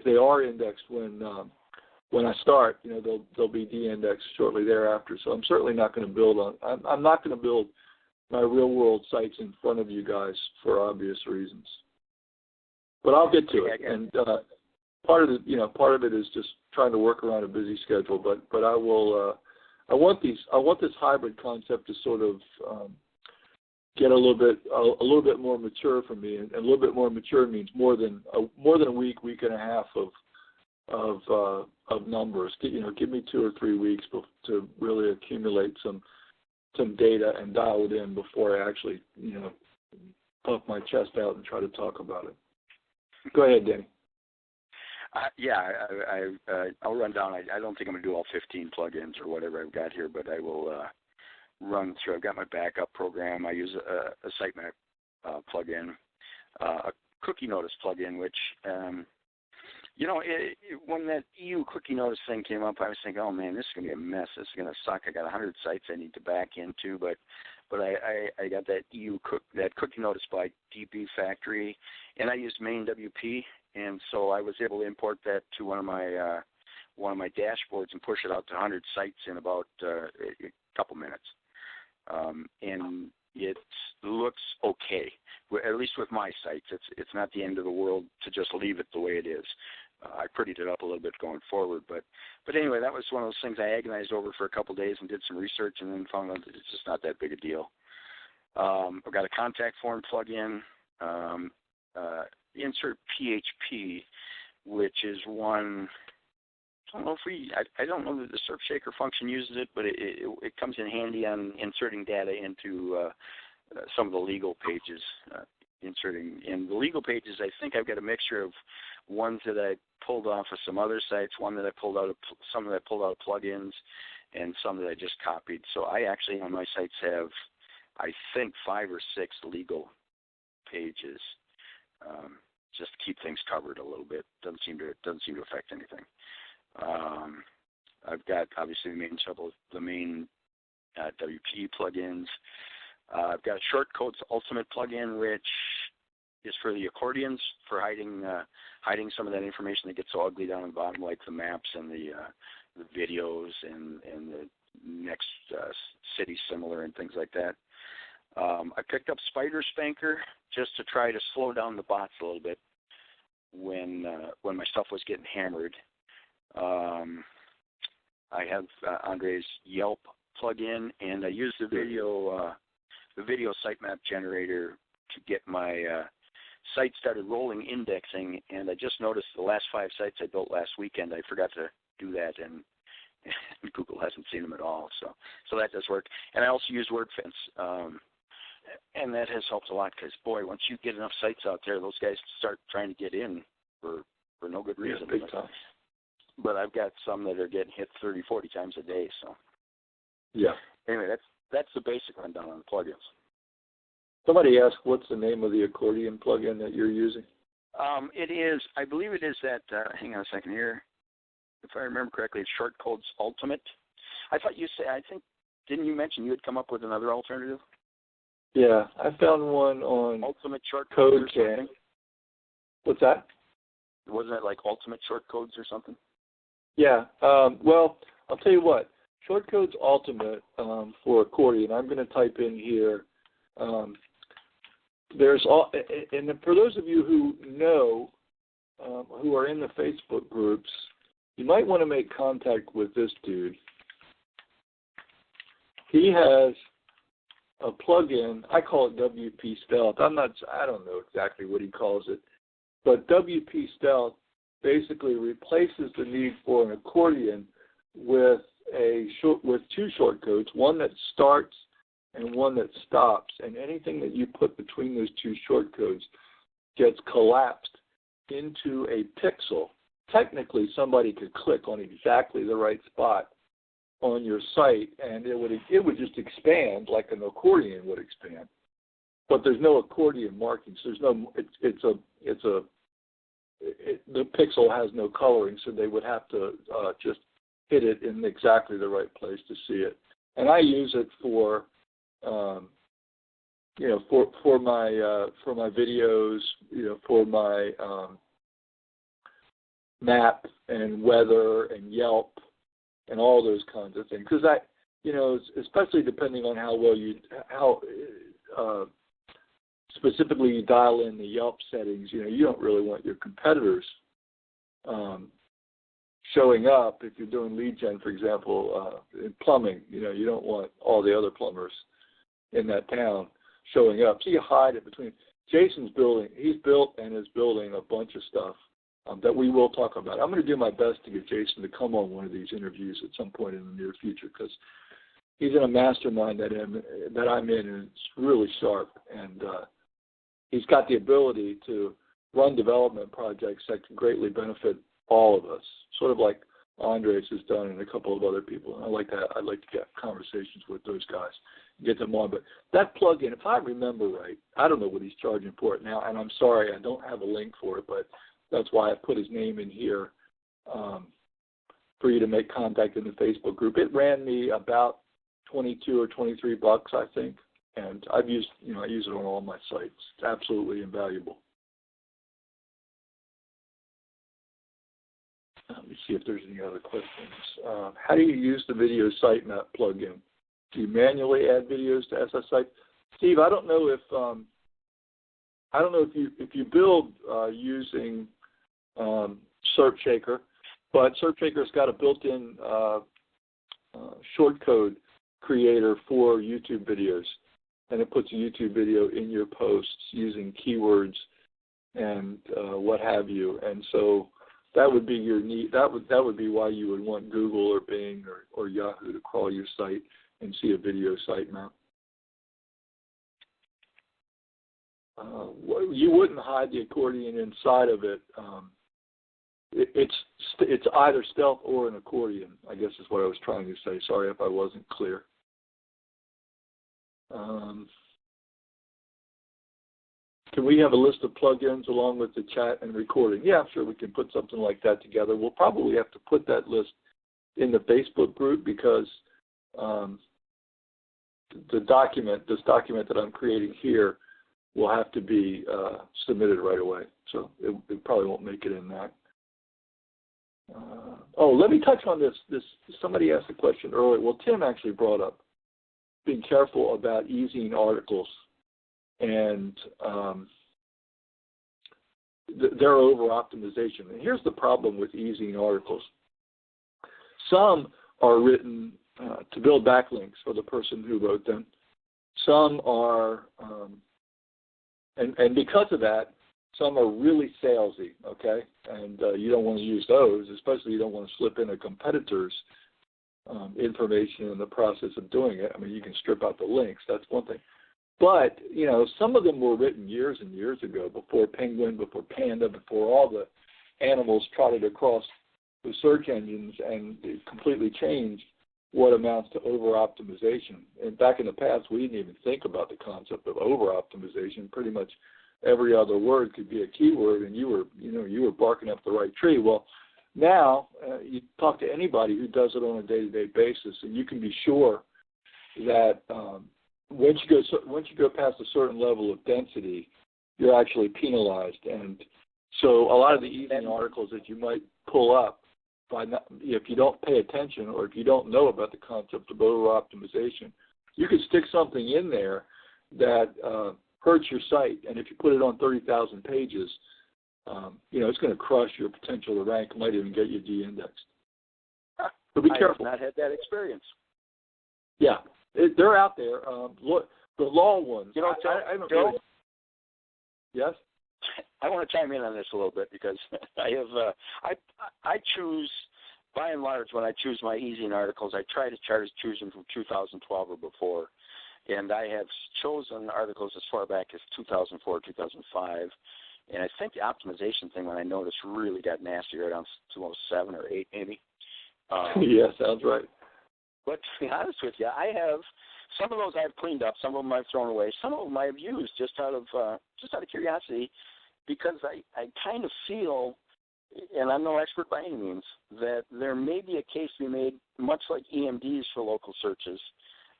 they are indexed when I start, they'll be de-indexed shortly thereafter. So I'm certainly not going to build I'm not going to build my real world sites in front of you guys for obvious reasons. But I'll get to it, and part of it is just trying to work around a busy schedule. But I will. I want this hybrid concept to sort of get a little bit more mature for me, and a little bit more mature means more than a week and a half of numbers. Give me 2 or 3 weeks to really accumulate some data and dial it in before I actually puff my chest out and try to talk about it. Go ahead, Danny. I'll run down. I don't think I'm going to do all 15 plugins or whatever I've got here, but I will run through. I've got my backup program. I use a sitemap plugin, a cookie notice plugin, which, when that EU cookie notice thing came up, I was thinking, oh, man, this is going to be a mess. This is going to suck. I got 100 sites I need to back into, but I got that that cookie notice by DB Factory, and I used main WP, and so I was able to import that to one of my dashboards and push it out to 100 sites in about a couple minutes. And it looks okay, at least with my sites. It's not the end of the world to just leave it the way it is. I prettied it up a little bit going forward, but anyway, that was one of those things I agonized over for a couple of days and did some research, and then found out that it's just not that big a deal. I've got a contact form plugin, insert PHP, which is one. I don't know that the SERPShaker function uses it, but it comes in handy on inserting data into some of the legal pages. Inserting in the legal pages, I think I've got a mixture of ones that I pulled off of some other sites, some that I pulled out of plugins, and some that I just copied. So I actually on my sites have, I think, 5 or 6 legal pages, just to keep things covered a little bit. Doesn't seem to affect anything. I've got obviously the main WP plugins. I've got Shortcodes Ultimate plugin, which is for the accordions, for hiding some of that information that gets so ugly down the bottom, like the maps and the videos and the next city similar and things like that. I picked up Spider Spanker just to try to slow down the bots a little bit when my stuff was getting hammered. I have Andre's Yelp plugin, and I use the video sitemap generator to get my site started rolling indexing, and I just noticed the last 5 sites I built last weekend, I forgot to do that, and Google hasn't seen them at all, so that does work. And I also use WordFence, and that has helped a lot because, boy, once you get enough sites out there, those guys start trying to get in for no good reason. Yeah, big time. But I've got some that are getting hit 30, 40 times a day, so. Yeah. Anyway, that's the basic rundown on the plugins. Somebody asked, what's the name of the accordion plugin that you're using? I believe it is that, hang on a second here. If I remember correctly, it's Shortcodes Ultimate. Didn't you mention you had come up with another alternative? Yeah, I found one on Ultimate Shortcodes or something. What's that? Wasn't it like Ultimate Shortcodes or something? Yeah, well, I'll tell you what. Shortcodes Ultimate for accordion, I'm going to type in here. And for those of you who know, who are in the Facebook groups, you might want to make contact with this dude. He has a plugin. I call it WP Stealth. I don't know exactly what he calls it, but WP Stealth basically replaces the need for an accordion with 2 shortcodes, one that starts and one that stops, and anything that you put between those 2 shortcodes gets collapsed into a pixel. Technically, somebody could click on exactly the right spot on your site, and it would just expand like an accordion would expand. But there's no accordion markings. The pixel has no coloring, so they would have to just hit it in exactly the right place to see it. And I use it for my videos, for my map and weather and Yelp and all those kinds of things. Because especially depending on how specifically you dial in the Yelp settings, you don't really want your competitors showing up if you're doing lead gen, for example, in plumbing. You don't want all the other plumbers in that town showing up. So you hide it between. Jason's building, he's built and is building a bunch of stuff that we will talk about. I'm going to do my best to get Jason to come on one of these interviews at some point in the near future, because he's in a mastermind that I'm in, and it's really sharp. And he's got the ability to run development projects that can greatly benefit all of us, sort of like Andres has done and a couple of other people. And I'd like to get conversations with those guys, get them on. But that plugin, if I remember right, I don't know what he's charging for it now, and I'm sorry I don't have a link for it, but that's why I put his name in here for you to make contact in the Facebook group. It ran me about $22 or $23, I think, and I use it on all my sites. It's absolutely invaluable. Let me see if there's any other questions. How do you use the video sitemap plugin? Do you manually add videos to SSI? Steve, I don't know if you build using SERPShaker, but SERPShaker's got a built-in shortcode creator for YouTube videos, and it puts a YouTube video in your posts using keywords and what have you. And so that would be your need. That would be why you would want Google or Bing or Yahoo to crawl your site and see a video sitemap. You wouldn't hide the accordion inside of it. It's either stealth or an accordion, I guess is what I was trying to say. Sorry if I wasn't clear. Can we have a list of plugins along with the chat and recording? Yeah, sure, we can put something like that together. We'll probably have to put that list in the Facebook group, because this document that I'm creating here will have to be submitted right away. So it probably won't make it in that. Let me touch on this. Somebody asked a question earlier. Well, Tim actually brought up being careful about easing articles and their over-optimization. And here's the problem with easing articles. Some are written to build backlinks for the person who wrote them. Some are, and because of that, some are really salesy, okay? And you don't want to use those, especially you don't want to slip in a competitor's information in the process of doing it. I mean, you can strip out the links. That's one thing. But, some of them were written years and years ago, before Penguin, before Panda, before all the animals trotted across the search engines, and it completely changed what amounts to over-optimization. And back in the past, we didn't even think about the concept of over-optimization. Pretty much every other word could be a keyword, and you were barking up the right tree. Well, now you talk to anybody who does it on a day-to-day basis, and you can be sure that once you go past a certain level of density, you're actually penalized. And so a lot of the easing articles that you might pull up, if you don't pay attention or if you don't know about the concept of over-optimization, you could stick something in there that hurts your site. And if you put it on 30,000 pages, it's going to crush your potential to rank. It might even get you de-indexed. So be careful. I have not had that experience. Yeah, they're out there. Look, the law ones. I don't Joe? Really... Yes? I want to chime in on this a little bit, because I have I choose, by and large, when I choose my easing articles, I try to choose them from 2012 or before. And I have chosen articles as far back as 2004, 2005. And I think the optimization thing, when I noticed, really got nasty right around 2007 or 8 maybe. Yeah, sounds right. But to be honest with you, I have some of those I've cleaned up, some of them I've thrown away, some of them I have used just out of curiosity, because I kind of feel, and I'm no expert by any means, that there may be a case to be made, much like EMDs for local searches,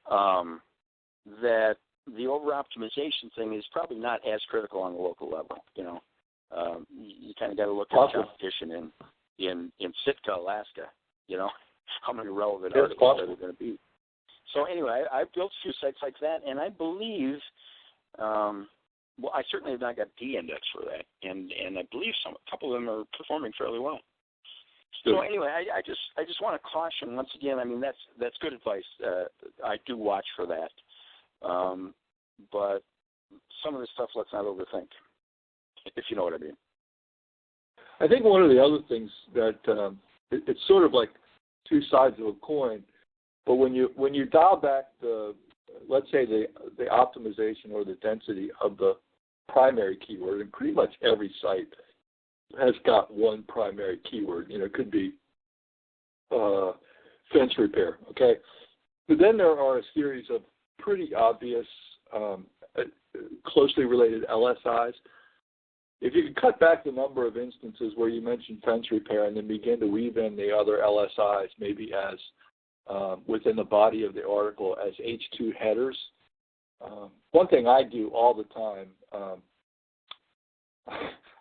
that the over-optimization thing is probably not as critical on the local level. You kind of got to look at the competition in Sitka, Alaska. How many relevant articles are there going to be? So anyway, I've built a few sites like that, and I believe, I certainly have not got de-indexed for that, and I believe a couple of them are performing fairly well. So anyway, I just want to caution once again. I mean, that's good advice. I do watch for that, but some of the stuff let's not overthink, if you know what I mean. I think one of the other things that it's sort of like two sides of a coin, but when you dial back let's say the optimization or the density of the primary keyword, and pretty much every site has got one primary keyword. It could be fence repair, okay? But then there are a series of pretty obvious, closely related LSIs. If you could cut back the number of instances where you mention fence repair and then begin to weave in the other LSIs, maybe as within the body of the article as H2 headers. One thing I do all the time,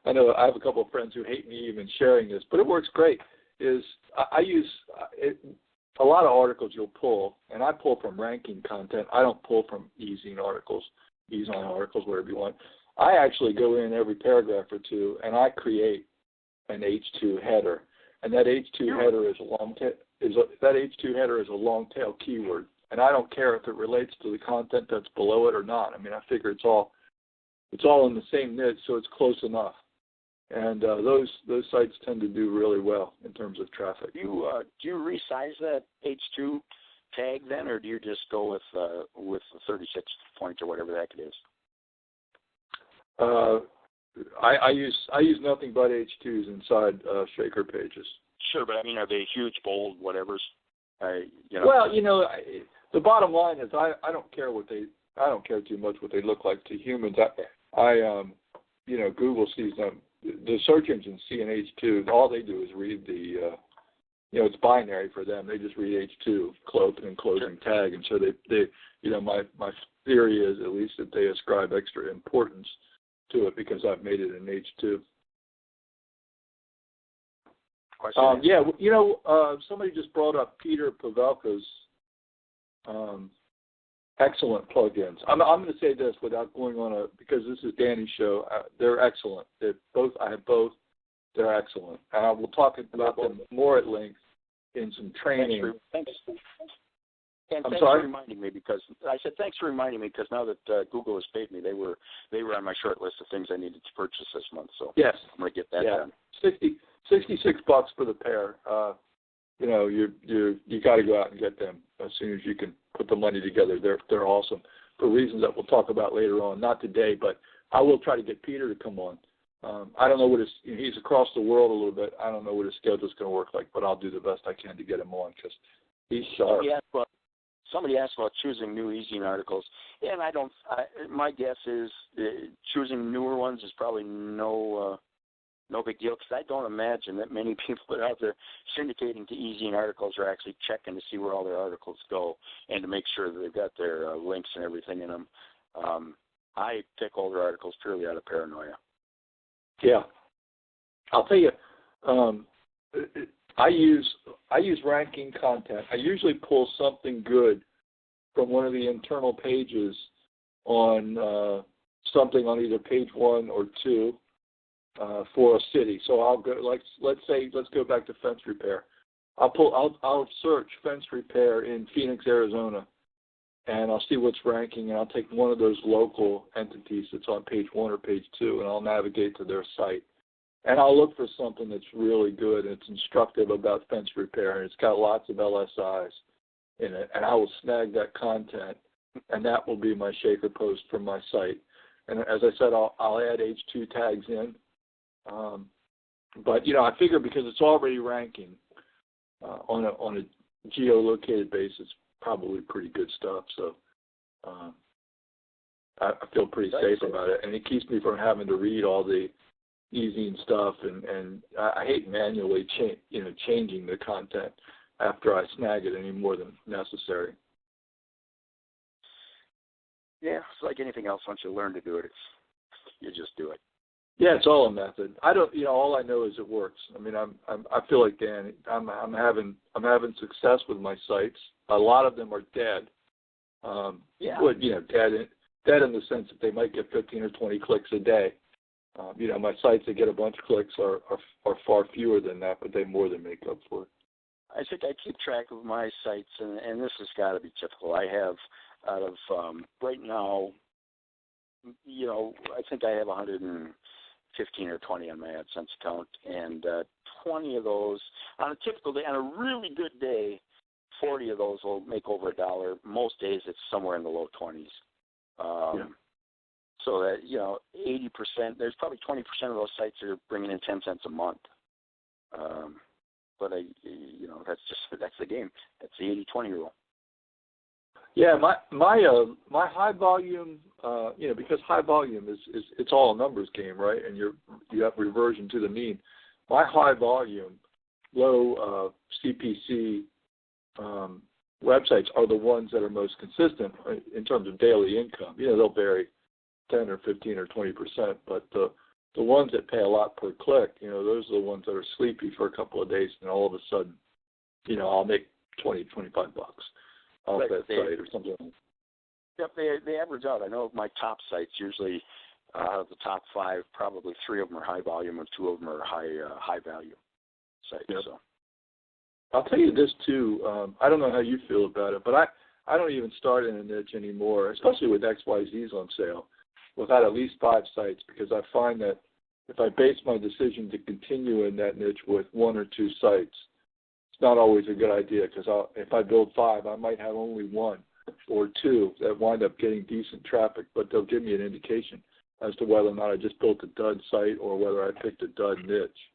I know I have a couple of friends who hate me even sharing this, but it works great, is I use a lot of articles you'll pull, and I pull from ranking content. I don't pull from e-zine articles, whatever you want. I actually go in every paragraph or two, and I create an H2 header, and that H2 header is a long tail keyword, and I don't care if it relates to the content that's below it or not. I mean, I figure it's all in the same niche, so it's close enough. And those sites tend to do really well in terms of traffic. Do you resize that H2 tag then, or do you just go with the 36 point or whatever the heck it is? I use nothing but H2s inside Shaker pages. Sure, but I mean, are they huge, bold, whatever's? Well, the bottom line is I don't care too much what they look like to humans. Google sees them. The search engines see an H2. All they do is read the, it's binary for them. They just read H2, open and closing tag, and so they my theory is at least that they ascribe extra importance to it because I've made it an H2. Somebody just brought up Peter Pavelka's excellent plugins. I'm going to say this without going on because this is Danny's show. They're excellent. I have both. They're excellent. We'll talk about them more at length in some training. Thanks for reminding me because now that Google has paid me, they were on my short list of things I needed to purchase this month. So yes, I'm going to get that done. $66 for the pair. You got to go out and get them as soon as you can put the money together. They're awesome for reasons that we'll talk about later on. Not today, but I will try to get Peter to come on. I don't know what he's across the world a little bit. I don't know what his schedule's going to work like, but I'll do the best I can to get him on because he's sharp. Somebody asked about choosing new e-zine articles, and my guess is choosing newer ones is probably no big deal because I don't imagine that many people that are out there syndicating to e-zine articles are actually checking to see where all their articles go and to make sure that they've got their links and everything in them. I pick older articles purely out of paranoia. Yeah. I'll tell you, I use ranking content. I usually pull something good from one of the internal pages on something on either page 1 or 2 for a city. So I'll go let's go back to fence repair. I'll search fence repair in Phoenix, Arizona, and I'll see what's ranking, and I'll take one of those local entities that's on page 1 or page 2, and I'll navigate to their site. And I'll look for something that's really good and it's instructive about fence repair, and it's got lots of LSIs in it, and I will snag that content, and that will be my Shaker post from my site. And as I said, I'll add H2 tags in. But, I figure because it's already ranking on a geolocated basis, probably pretty good stuff. So I feel pretty safe about it, and it keeps me from having to read all the e-zine stuff, and I hate manually changing the content after I snag it any more than necessary. Yeah, it's like anything else. Once you learn to do it, you just do it. Yeah, it's all a method. I don't, all I know is it works. I mean, I feel like Dan. I'm having success with my sites. A lot of them are dead. Dead in the sense that they might get 15 or 20 clicks a day. My sites that get a bunch of clicks are far fewer than that, but they more than make up for it. I think I keep track of my sites, and this has got to be typical. I have out of right now, I think I have 150 15 or 20 on my AdSense account, and 20 of those on a typical day, on a really good day, 40 of those will make over $1. Most days it's somewhere in the low 20s. So that, 80%, there's probably 20% of those sites that are bringing in 10 cents a month. But that's the game. That's the 80-20 rule. Yeah, my high volume, because high volume is it's all a numbers game, right? And you have reversion to the mean. My high volume, low CPC websites are the ones that are most consistent in terms of daily income. They'll vary 10 or 15 or 20%, but the ones that pay a lot per click, those are the ones that are sleepy for a couple of days, and all of a sudden, I'll make $20, $25 off that site or something. Yep, they average out. I know my top sites, usually out of the top 5, probably 3 of them are high volume and 2 of them are high value sites. Yep. So I'll tell you this too. I don't know how you feel about it, but I don't even start in a niche anymore, especially with XYZs on sale, without at least 5 sites, because I find that if I base my decision to continue in that niche with 1 or 2 sites, it's not always a good idea, because if I build 5, I might have only 1 or 2 that wind up getting decent traffic, but they'll give me an indication as to whether or not I just built a dud site or whether I picked a dud niche.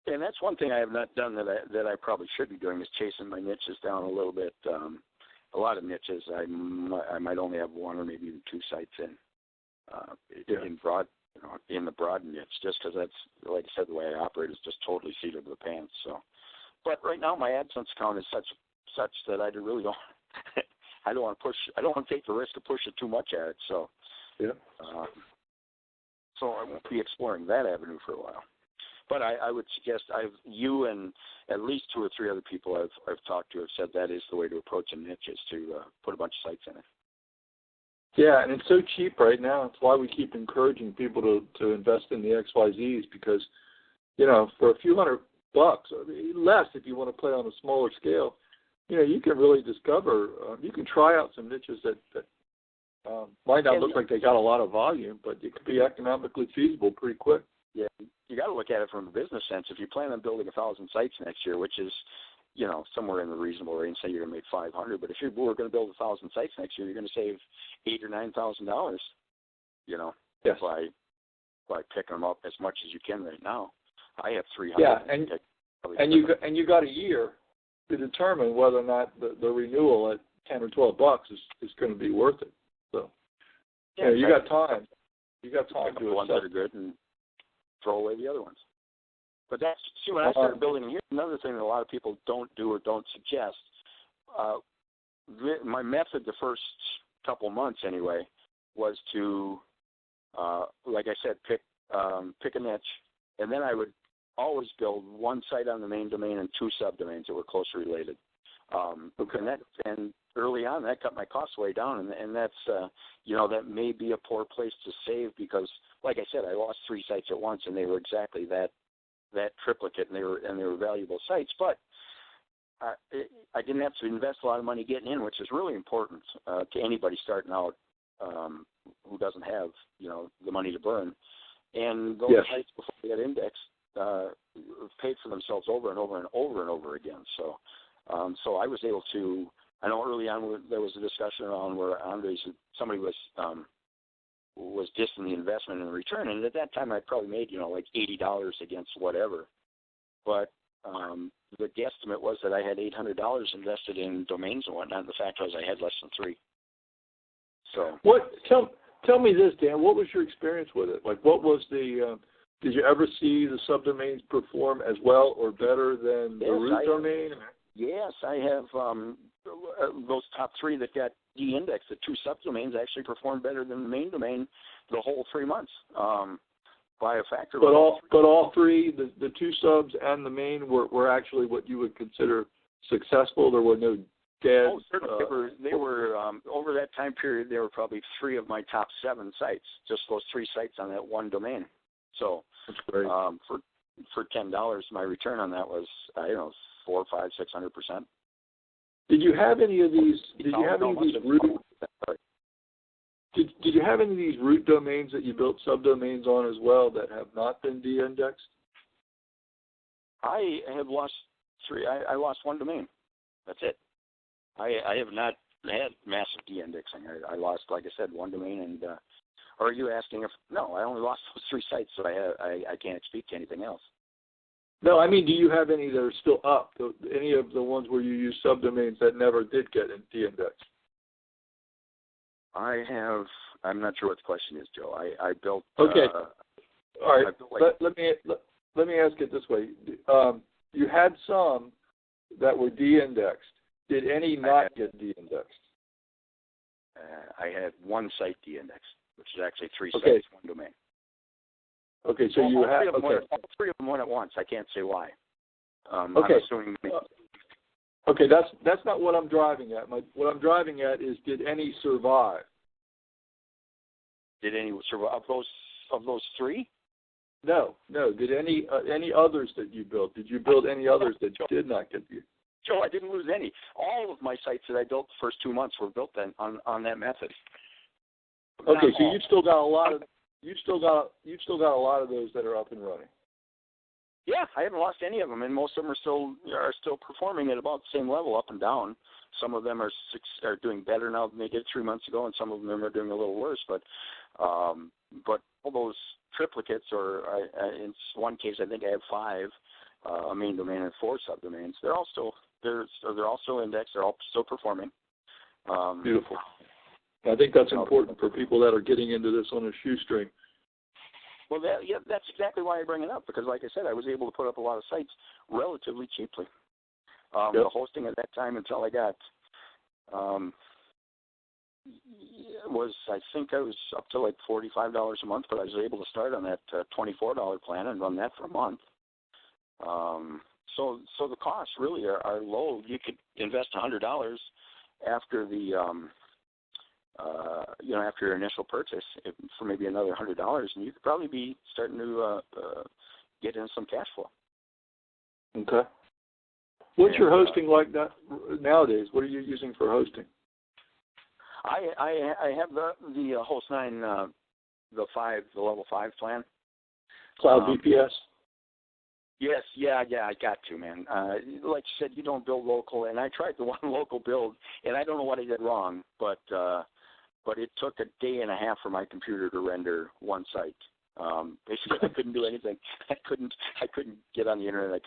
And that's one thing I have not done that I probably should be doing, is chasing my niches down a little bit. A lot of niches I might only have 1 or maybe even 2 sites in in the broad niche, just because that's, like I said, the way I operate is just totally seat over the pants. So, but right now my AdSense account is such that I really don't. I don't want to take the risk of pushing too much at it. So, so I won't be exploring that avenue for a while. But I would suggest you and at least 2 or 3 other people I've talked to have said that is the way to approach a niche, is to put a bunch of sites in it. Yeah, and it's so cheap right now. It's why we keep encouraging people to invest in the XYZs, because, for a few $100 or less, if you want to play on a smaller scale, you can really discover, you can try out some niches that might not look like they got a lot of volume, but it could be economically feasible pretty quick. Yeah, you got to look at it from a business sense. If you plan on building 1,000 sites next year, which is, somewhere in the reasonable range, say you're going to make 500. But if you were going to build 1,000 sites next year, you're going to save $8,000 or $9,000. Yes. by picking them up as much as you can right now. I have 300. Yeah, and you got a year to determine whether or not the renewal at $10 or $12 is going to be worth it. So, you got time. You got time to the ones that are good and throw away the other ones. But when I started building here, another thing that a lot of people don't do or don't suggest, my method the first couple months anyway was to, like I said, pick a niche, and then I would always build 1 site on the main domain and 2 subdomains that were closely related. And early on, that cut my costs way down, and that's, that may be a poor place to save, because, like I said, I lost 3 sites at once, and they were exactly that triplicate, and they were valuable sites. But I didn't have to invest a lot of money getting in, which is really important to anybody starting out who doesn't have the money to burn. And those sites, before they got indexed, paid for themselves over and over and over and over again. So I was able to. I know early on there was a discussion around where somebody was dissing the investment and the return, and at that time I probably made like $80 against whatever. But the guesstimate was that I had $800 invested in domains and whatnot, and the fact was I had less than 3. So tell me this, Dan. What was your experience with it? Like, what was the did you ever see the subdomains perform as well or better than the root domain? Yes, I have. Those top 3 that got de-indexed, the 2 subdomains actually performed better than the main domain the whole 3 months by a factor. But all 3, the 2 subs and the main were actually what you would consider successful. There were no dead. Oh, certainly. They were over that time period. There were probably 3 of my top 7 sites. Just those 3 sites on that 1 domain. So that's great. For $10, my return on that was 400%, 500%, 600%. Did you have any of these? Root? Did you have any of these root domains that you built subdomains on as well that have not been de-indexed? I have lost 3. I lost 1 domain. That's it. I have not had massive de-indexing. I lost, like I said, 1 domain. And are you asking if? No, I only lost those 3 sites, so I can't speak to anything else. No, I mean, do you have any that are still up? Any of the ones where you use subdomains that never did get de-indexed? I have. I'm not sure what the question is, Joe. I built. Okay. All right. Built let me ask it this way. You had some that were de-indexed. Did any not get de-indexed? I had 1 site de-indexed, which is actually 3 Okay. sites, 1 domain. Okay, so you have. Okay. All 3 of them went at once. I can't say why. Okay. I'm assuming. Okay, that's not what I'm driving at. What I'm driving at is, did any survive? Did any survive of those 3? No. Did any others that you built? Did you build any others that did not get you? Joe, I didn't lose any. All of my sites that I built the first 2 months were built on that method. Okay, so you've still got a lot of a lot of those that are up and running. Yeah, I haven't lost any of them, and most of them are still performing at about the same level, up and down. Some of them are doing better now than they did 3 months ago, and some of them are doing a little worse. But all those triplicates, or in one case, I think I have 5, a main domain and 4 subdomains. They're all still indexed. They're all still performing. Beautiful. I think that's important for people that are getting into this on a shoestring. Well, that's exactly why I bring it up, because, like I said, I was able to put up a lot of sites relatively cheaply. Yep. The hosting at that time, until I got, I think I was up to like $45 a month, but I was able to start on that $24 plan and run that for a month. So the costs really are low. You could invest $100 after the after your initial purchase for maybe another $100, and you could probably be starting to get in some cash flow. Okay. What's your hosting like that nowadays? What are you using for hosting? I have the Host 9, the level 5 plan. Cloud VPS? Yes, yeah, I got to, man. Like you said, you don't build local, and I tried the one local build, and I don't know what I did wrong, but it took a day and a half for my computer to render one site. Basically, I couldn't do anything. I couldn't get on the internet.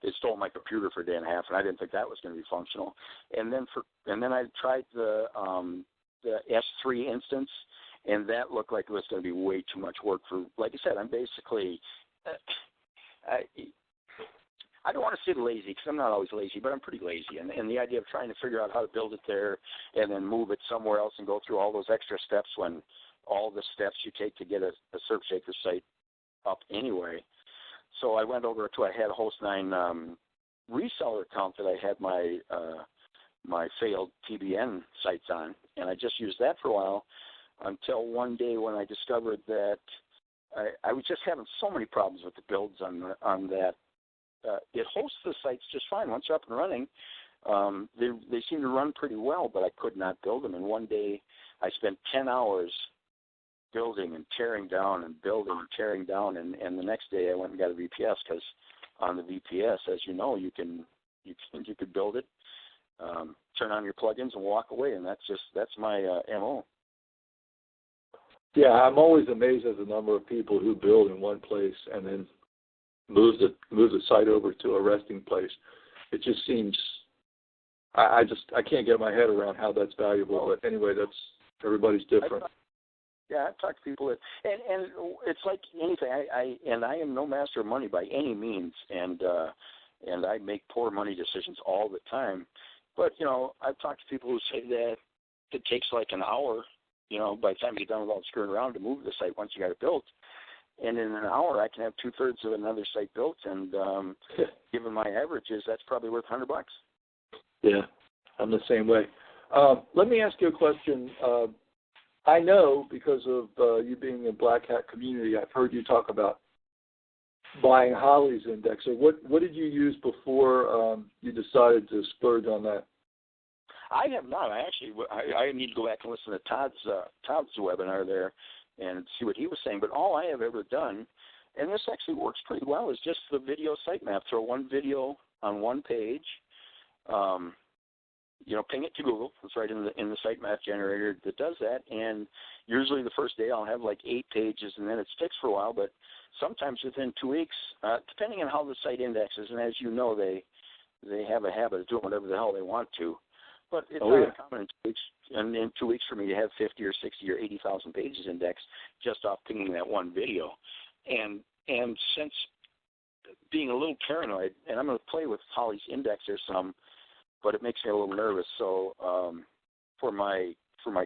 It stole my computer for a day and a half, and I didn't think that was going to be functional. And then I tried the S3 instance, and that looked like it was going to be way too much work for. Like I said, I'm basically. I don't want to say lazy, because I'm not always lazy, but I'm pretty lazy. And the idea of trying to figure out how to build it there and then move it somewhere else and go through all those extra steps, when all the steps you take to get a SERPShaker site up anyway. So I went over to, I had a Host 9 reseller account that I had my failed TBN sites on, and I just used that for a while until one day when I discovered that I was just having so many problems with the builds on that. It hosts the sites just fine once they're up and running. They seem to run pretty well, but I could not build them. And one day I spent 10 hours building and tearing down and building and tearing down. And the next day I went and got a VPS, because on the VPS, as you know, you can build it, turn on your plugins and walk away. And that's my MO. Yeah, I'm always amazed at the number of people who build in one place and then move the site over to a resting place. It just seems I can't get my head around how that's valuable. But anyway, everybody's different. I've talked to people and it's like anything. I am no master of money by any means, and I make poor money decisions all the time. But I've talked to people who say that it takes like an hour. By the time you get done with all the screwing around, to move the site once you got it built. And in an hour, I can have 2/3 of another site built, and given my averages, that's probably worth $100. Yeah, I'm the same way. Let me ask you a question. I know, because of you being in Black Hat community, I've heard you talk about buying Holly's indexer. What did you use before you decided to splurge on that? I have not. I need to go back and listen to Todd's webinar there and see what he was saying. But all I have ever done, and this actually works pretty well, is just the video sitemap. Throw one video on one page. Ping it to Google. It's right in the sitemap generator that does that. And usually the first day I'll have like 8 pages, and then it sticks for a while. But sometimes within 2 weeks, depending on how the site indexes, and as you know, they have a habit of doing whatever the hell they want to. But it's not uncommon in 2 weeks for me to have 50 or 60 or 80,000 pages indexed just off pinging that one video. And since being a little paranoid, and I'm going to play with Holly's indexer some, but it makes me a little nervous. So for my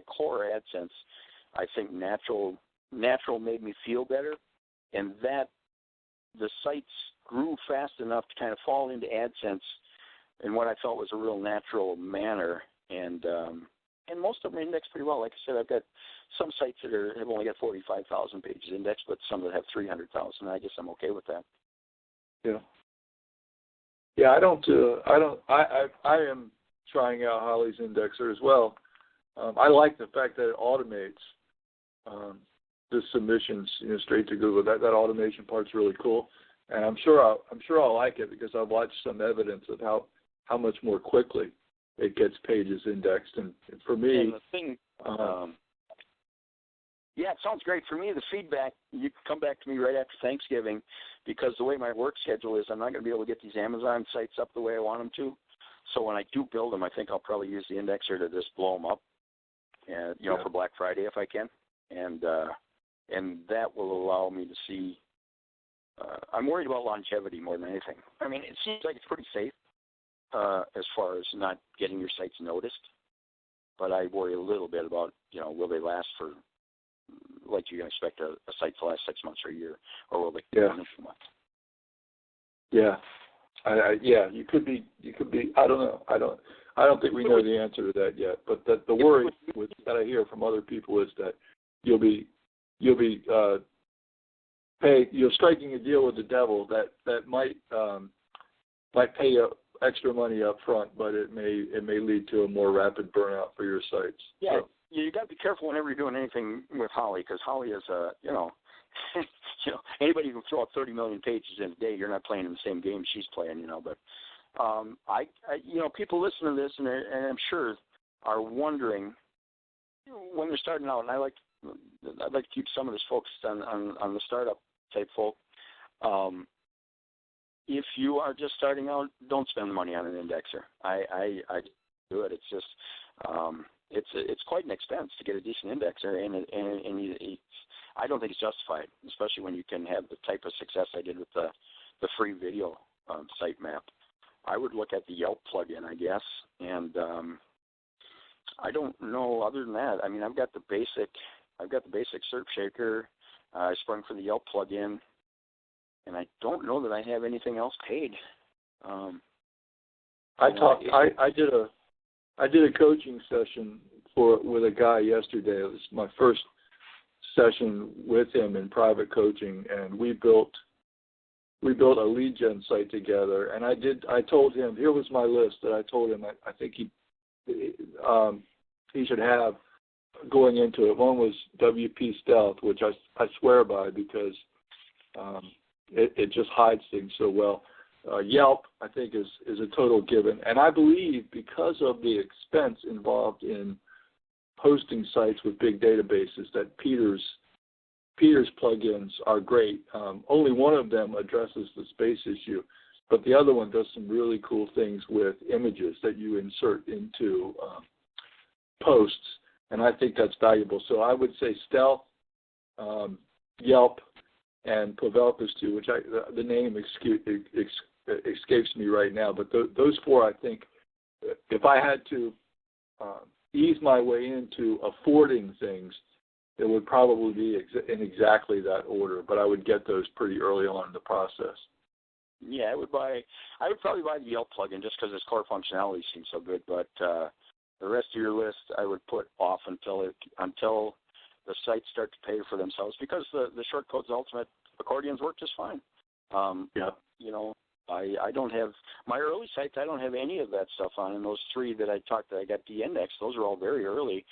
core AdSense, I think natural made me feel better, and that the sites grew fast enough to kind of fall into AdSense in what I felt was a real natural manner, and most of them index pretty well. Like I said, I've got some sites that have only got 45,000 pages indexed, but some that have 300,000. I guess I'm okay with that. Yeah. Yeah, I am trying out Holly's indexer as well. I like the fact that it automates the submissions, straight to Google. That automation part's really cool, and I'm sure I'll like it because I've watched some evidence of how much more quickly it gets pages indexed. And for me, and the thing, yeah, it sounds great. For me, the feedback, you can come back to me right after Thanksgiving, because the way my work schedule is, I'm not going to be able to get these Amazon sites up the way I want them to. So when I do build them, I think I'll probably use the indexer to just blow them up, and for Black Friday if I can, and that will allow me to see. I'm worried about longevity more than anything. I mean, it seems like it's pretty safe as far as not getting your sites noticed, but I worry a little bit about, will they last for, like you can expect a site to last 6 months or a year, or will they run in a few months? Yeah. You could be. I don't know. I don't think we know the answer to that yet. But the worry that I hear from other people is that you'll be you're striking a deal with the devil that might pay you extra money up front, but it may lead to a more rapid burnout for your sites. Yeah, so you got to be careful whenever you're doing anything with Holly, because Holly is anybody can throw out 30 million pages in a day. You're not playing in the same game she's playing, But people listen to this and I'm sure are wondering when they're starting out. And I'd like to keep some of this focused on the startup type folk. If you are just starting out, don't spend money on an indexer. I do it. It's just it's quite an expense to get a decent indexer, and I don't think it's justified, especially when you can have the type of success I did with the free video sitemap. I would look at the Yelp plugin, I guess, and I don't know other than that. I mean, I've got the basic SERPShaker. I sprung for the Yelp plugin, and I don't know that I have anything else paid. I did a coaching session with a guy yesterday. It was my first session with him in private coaching, and we built a lead gen site together. And I told him, here was my list that I told him I think he should have going into it. One was WP Stealth, which I swear by because it just hides things so well. Yelp, I think, is a total given. And I believe because of the expense involved in hosting sites with big databases that Peter's plugins are great. Only one of them addresses the space issue, but the other one does some really cool things with images that you insert into posts, and I think that's valuable. So I would say Stealth, Yelp, and Pavelka's too, which the name escapes me right now, but those four, I think, if I had to ease my way into affording things, it would probably be in exactly that order, but I would get those pretty early on in the process. Yeah, I would probably buy the Yelp plugin just because its core functionality seems so good, but the rest of your list I would put off until the sites start to pay for themselves, because the short codes ultimate accordions work just fine. I don't have my early sites. I don't have any of that stuff on. And those 3 that I got de-indexed. Those are all very early.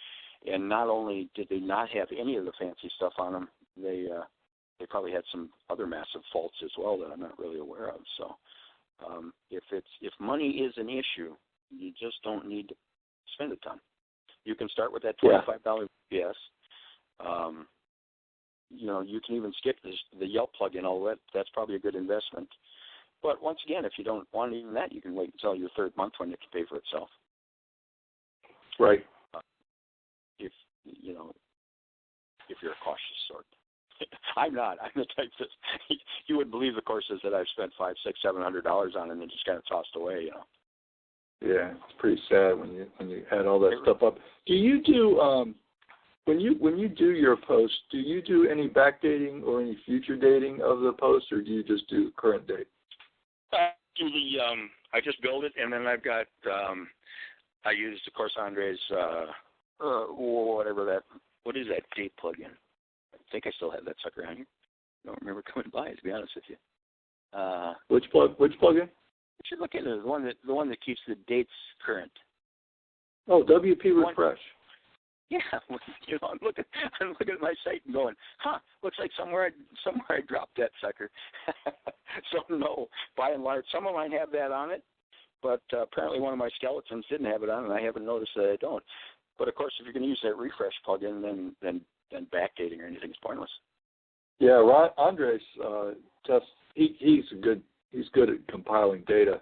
And not only did they not have any of the fancy stuff on them, they probably had some other massive faults as well that I'm not really aware of. So if money is an issue, you just don't need to spend a ton. You can start with that $25 BS. You can even skip the Yelp plugin. All that. That's probably a good investment. But once again, if you don't want even that, you can wait until your 3rd month when it can pay for itself. Right. If you're a cautious sort. I'm not. I'm the type that you wouldn't believe the courses that I've spent $500, $600, $700 on and then just kind of tossed away. Yeah, it's pretty sad when you add all that stuff up. Do you do when you do your posts? Do you do any backdating or any future dating of the posts, or do you just do current date? I just build it, and then I've got I use, of course, Andre's what is that date plugin? I think I still have that sucker on here. I don't remember coming by it, to be honest with you. Which plugin? You should look into the one that keeps the dates current. Oh, WP Refresh. Yeah, I'm looking at my site and going, looks like somewhere I dropped that sucker. So no, by and large, some of mine have that on it, but apparently one of my skeletons didn't have it on, and I haven't noticed that I don't. But of course, if you're going to use that refresh plugin, then backdating or anything is pointless. Yeah, Andres, he's good at compiling data,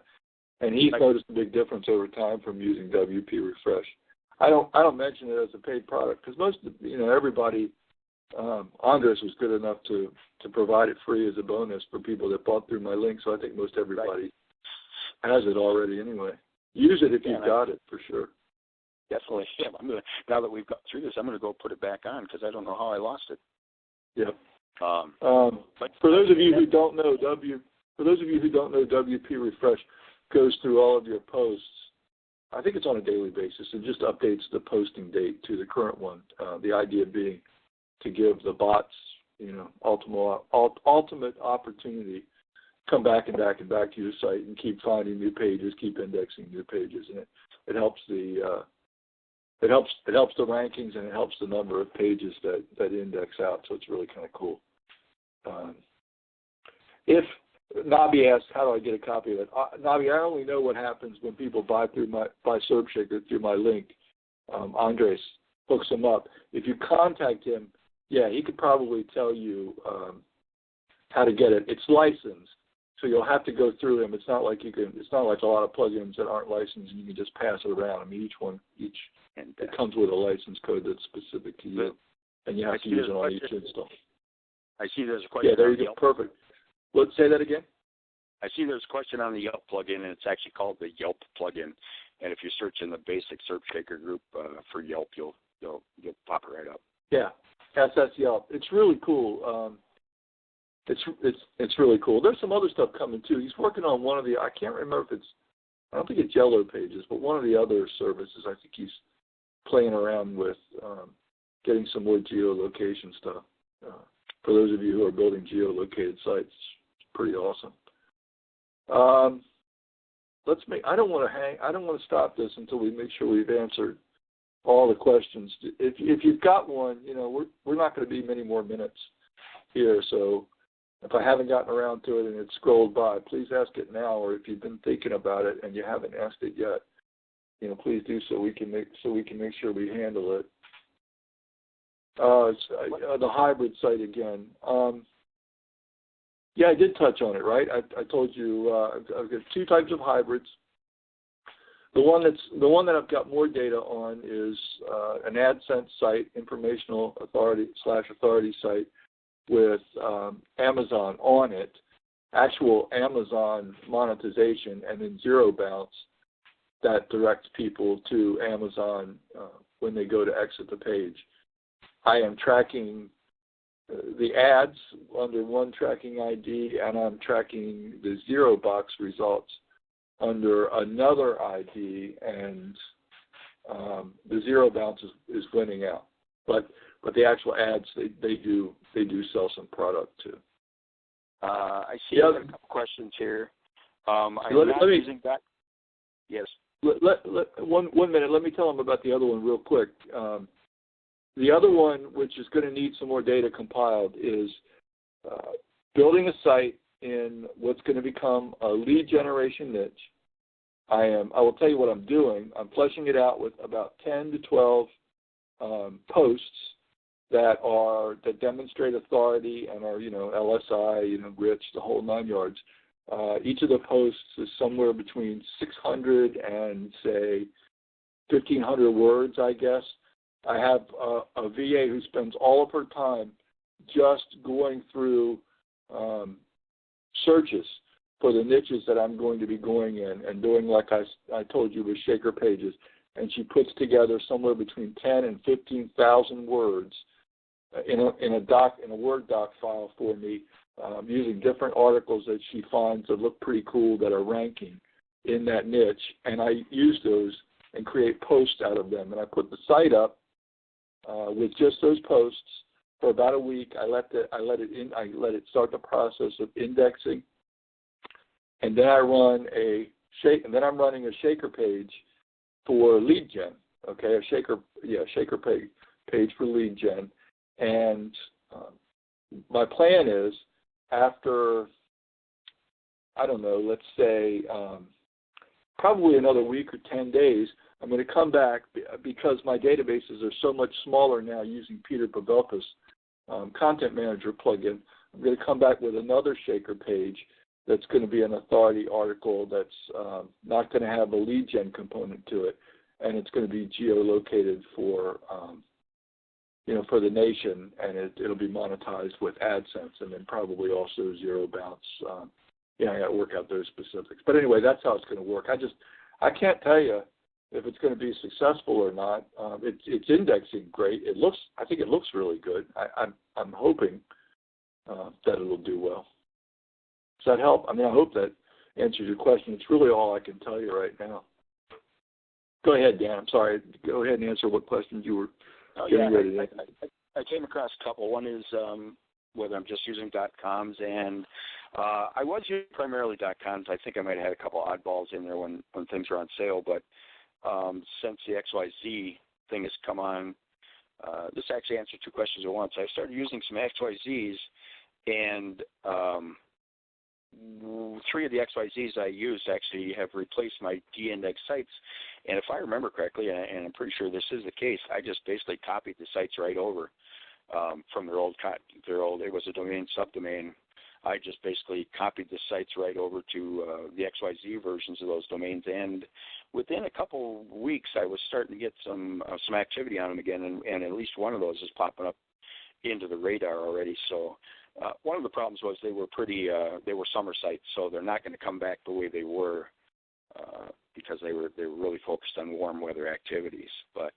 and he's noticed a big difference over time from using WP Refresh. I don't mention it as a paid product because most of everybody. Andres was good enough to provide it free as a bonus for people that bought through my link. So I think most everybody has it already anyway. Use it if you've got it for sure. Definitely. Yeah, now that we've got through this, I'm going to go put it back on because I don't know how I lost it. Yep. But for those of you who don't know, WP Refresh goes through all of your posts. I think it's on a daily basis. It just updates the posting date to the current one. The idea being to give the bots, ultimate opportunity, come back and back to your site and keep finding new pages, keep indexing new pages, and it helps the rankings and it helps the number of pages that index out. So it's really kind of cool. If Nobby asks, how do I get a copy of it? Nobby, I only know what happens when people buy SERPShaker through my link. Andres hooks them up. If you contact him, he could probably tell you how to get it. It's licensed, so you'll have to go through him. It's not like a lot of plugins that aren't licensed and you can just pass it around. I mean, it comes with a license code that's specific to you, and you have to use it on each install. I see there's a question. Yeah, there you go. Perfect. Let's say that again. I see there's a question on the Yelp plugin, and it's actually called the Yelp plugin. And if you search in the basic SERPShaker group for Yelp, you'll pop it right up. Yeah, that's Yelp. It's really cool. It's really cool. There's some other stuff coming too. He's working on one of the. I can't remember if I don't think it's Yellow Pages, but one of the other services. I think he's playing around with getting some more geolocation stuff. For those of you who are building geolocated sites, it's pretty awesome. I don't want to stop this until we make sure we've answered all the questions. If you've got one, we're not going to be many more minutes here. So if I haven't gotten around to it and it's scrolled by, please ask it now. Or if you've been thinking about it and you haven't asked it yet, please do so. We can make sure we handle it. It's the hybrid site again. I did touch on it, right? I told you I've got 2 types of hybrids. The one that I've got more data on is an AdSense site, informational authority site with Amazon on it, actual Amazon monetization, and then zero bounce that directs people to Amazon when they go to exit the page. I am tracking the ads under one tracking ID, and I'm tracking the zero box results under another ID, and the zero bounce is winning out. But the actual ads, they do sell some product too. I see a couple questions here. I'm not using that. Yes. One minute. Let me tell them about the other one real quick. The other one, which is going to need some more data compiled, is building a site in what's going to become a lead generation niche. I will tell you what I'm doing. I'm fleshing it out with about 10 to 12 posts that demonstrate authority and are, LSI, rich, the whole 9 yards. Each of the posts is somewhere between 600 and, say, 1,500 words, I guess. I have a VA who spends all of her time just going through searches for the niches that I'm going to be going in and doing, like I told you, with Shaker pages. And she puts together somewhere between 10 and 15,000 words in a Word doc file for me, using different articles that she finds that look pretty cool that are ranking in that niche. And I use those and create posts out of them. And I put the site up with just those posts for about a week. I let it start the process of indexing, and then I'm running a Shaker page for lead gen. Okay, a Shaker page for lead gen, and my plan is after, I don't know, let's say probably another week or 10 days, I'm going to come back because my databases are so much smaller now using Peter Pavelka's Content Manager plugin. I'm going to come back with another Shaker page that's going to be an authority article that's not going to have a lead gen component to it, and it's going to be geolocated for for the nation, and it'll be monetized with AdSense, and then probably also zero bounce. I got to work out those specifics. But anyway, that's how it's going to work. I can't tell you if it's going to be successful or not. It's indexing great. I think it looks really good. I'm hoping that it'll do well. Does that help? I hope that answers your question. It's really all I can tell you right now. Go ahead, Dan. I'm sorry. Go ahead and answer what questions you were getting ready to answer. I came across a couple. One is whether I'm just using .coms, and I was using primarily .coms. I think I might have had a couple oddballs in there when things were on sale, but since the XYZ thing has come on, this actually answered two questions at once. I started using some XYZs, and 3 of the XYZs I used actually have replaced my de-index sites. And if I remember correctly, and I'm pretty sure this is the case, I just basically copied the sites right over from their old, it was a domain subdomain. I just basically copied the sites right over to the XYZ versions of those domains, and within a couple weeks, I was starting to get some activity on them again, and at least one of those is popping up into the radar already. So one of the problems was they were summer sites, so they're not going to come back the way they were because they were really focused on warm weather activities. But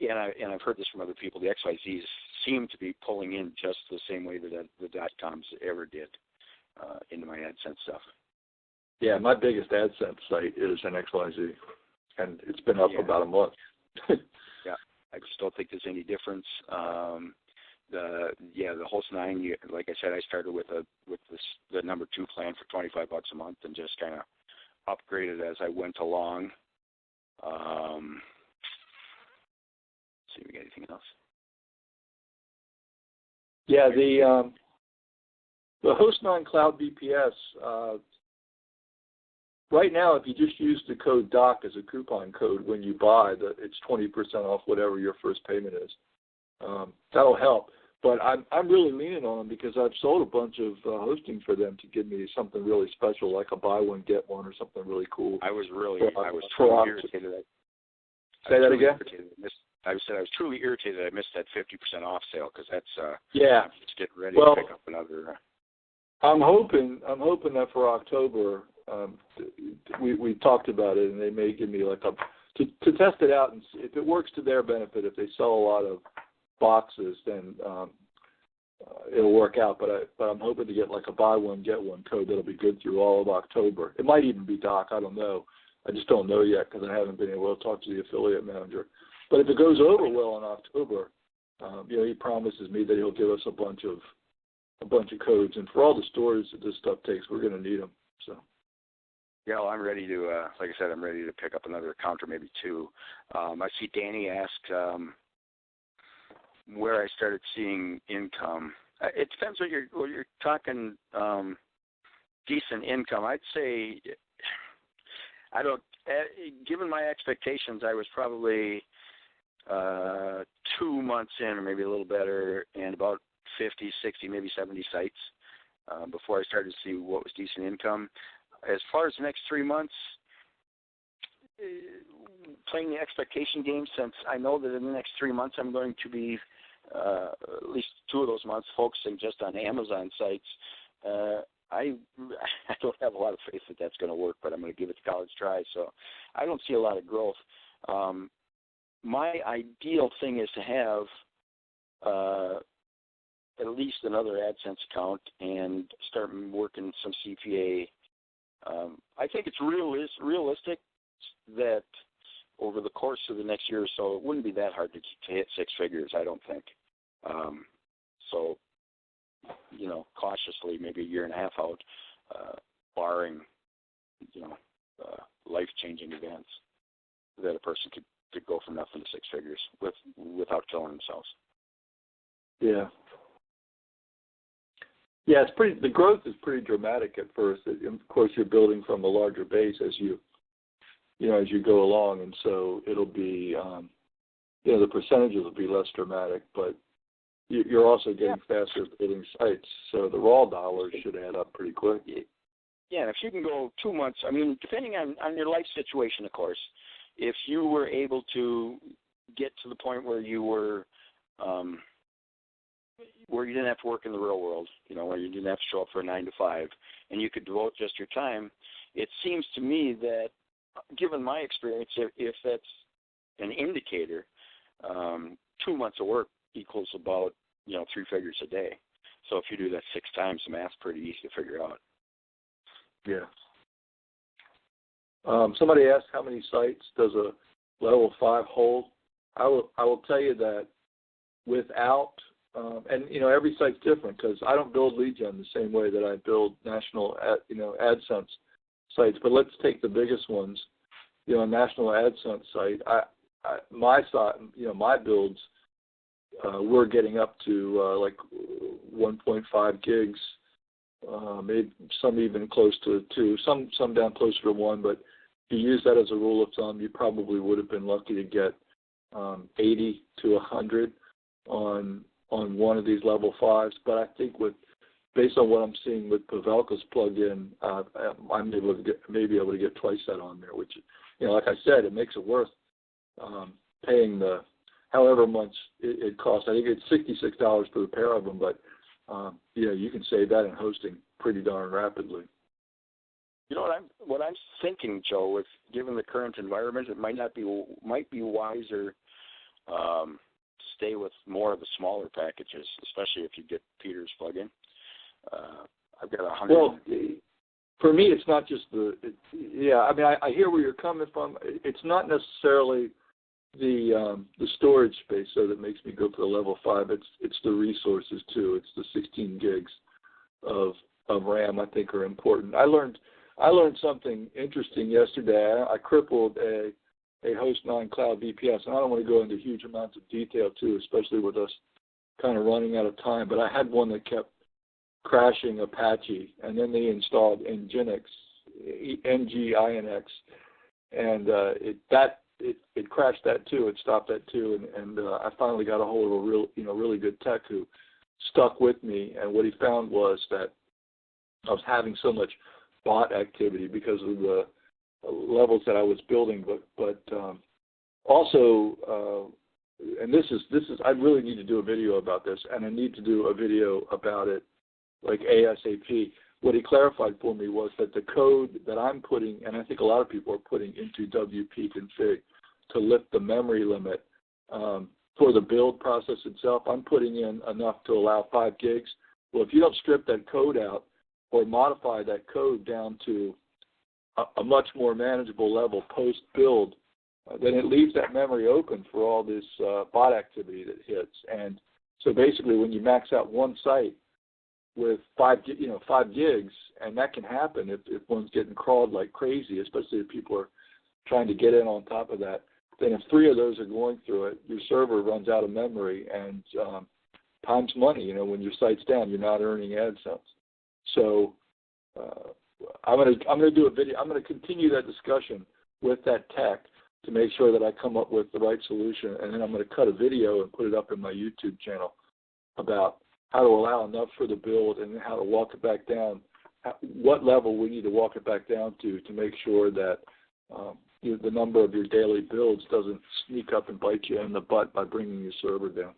and I've heard this from other people. The XYZs seem to be pulling in just the same way that the .coms ever did into my AdSense stuff. Yeah, my biggest AdSense site is an XYZ, and it's been up about a month. Yeah, I just don't think there's any difference. The Host 9, like I said, I started with the number 2 plan for $25 a month and just kind of upgraded as I went along. See if we got anything else. Yeah, the Host 9 Cloud BPS. Right now, if you just use the code DOC as a coupon code when you buy, it's 20% off whatever your first payment is. That'll help. But I'm really leaning on them because I've sold a bunch of hosting for them to give me something really special, like a buy one get one or something really cool. I was truly irritated. Say that again. I said I was truly irritated I missed that 50% off sale because that's I'm just getting ready to pick up another. I'm hoping that for October we talked about it, and they may give me to test it out and see if it works to their benefit. If they sell a lot of boxes, then it'll work out. But I'm hoping to get a buy one get one code that'll be good through all of October. It might even be DOC. I don't know. I just don't know yet because I haven't been able to talk to the affiliate manager. But if it goes over well in October, he promises me that he'll give us a bunch of codes. And for all the stores that this stuff takes, we're going to need them. So. Yeah, well, I'm ready to, like I said, I'm ready to pick up another account or maybe two. I see Danny asked where I started seeing income. It depends what you're talking. Decent income, I'd say. I don't. Given my expectations, I was probably 2 months in, or maybe a little better, and about 50, 60, maybe 70 sites before I started to see what was decent income. As far as the next 3 months, playing the expectation game, since I know that in the next 3 months I'm going to be, at least 2 of those months, focusing just on Amazon sites, I don't have a lot of faith that that's going to work, but I'm going to give it a college try. So I don't see a lot of growth. My ideal thing is to have at least another AdSense account and start working some CPA. I think it's realistic that over the course of the next year or so, it wouldn't be that hard to hit 6 figures, I don't think. So, cautiously, maybe a year and a half out, barring, life-changing events, that a person could go from nothing to 6 figures without killing themselves. Yeah. Yeah, the growth is pretty dramatic at first. Of course, you're building from a larger base as you go along, and so it'll be, the percentages will be less dramatic, but you're also getting faster at building sites, so the raw dollars should add up pretty quick. Yeah, and if you can go 2 months, depending on your life situation, of course, if you were able to get to the point where you were, where you didn't have to work in the real world, where you didn't have to show up for a 9 to 5, and you could devote just your time, it seems to me that, given my experience, if that's an indicator, 2 months of work equals about 3 figures a day. So if you do that 6 times, the math's pretty easy to figure out. Yeah. Somebody asked how many sites does a level 5 hold. I will tell you that without and every site's different, because I don't build lead gen the same way that I build national AdSense sites. But let's take the biggest ones. A national AdSense site. My builds, we're getting up to like 1.5 gigs, maybe some even close to 2, some down closer to 1. But if you use that as a rule of thumb, you probably would have been lucky to get 80 to 100 on one of these level 5s. But I think based on what I'm seeing with Pavelka's plugin, I'm able to get twice that on there, which, like I said, it makes it worth paying the however much it costs. I think it's $66 for the pair of them, but you can save that in hosting pretty darn rapidly. What I'm thinking, Joe, given the current environment, it might be wiser to stay with more of the smaller packages, especially if you get Peter's plugin. I've got 100. Well, for me, it's not just I hear where you're coming from. It's not necessarily the storage space that makes me go for the level 5. It's the resources too. It's the 16 gigs of RAM I think are important. I learned something interesting yesterday. I crippled a host 9 cloud VPS, and I don't want to go into huge amounts of detail too, especially with us kind of running out of time. But I had one that kept crashing Apache, and then they installed Nginx, Nginx, and it crashed that too. It stopped that too, and I finally got a hold of a really good tech who stuck with me. And what he found was that I was having so much bot activity because of the levels that I was building, but also, and this is I really need to do a video about this, and I need to do a video about it like ASAP. What he clarified for me was that the code that I'm putting, and I think a lot of people are putting into WP config to lift the memory limit for the build process itself, I'm putting in enough to allow 5 gigs. Well, if you don't strip that code out or modify that code down to a much more manageable level post-build, then it leaves that memory open for all this bot activity that hits. And so basically when you max out one site, with 5 gigs, and that can happen if one's getting crawled like crazy, especially if people are trying to get in on top of that. Then if 3 of those are going through it, your server runs out of memory, and time's money. When your site's down, you're not earning AdSense. So I'm gonna do a video. I'm gonna continue that discussion with that tech to make sure that I come up with the right solution, and then I'm going to cut a video and put it up in my YouTube channel about how to allow enough for the build and how to walk it back down, what level we need to walk it back down to make sure that the number of your daily builds doesn't sneak up and bite you in the butt by bringing your server down.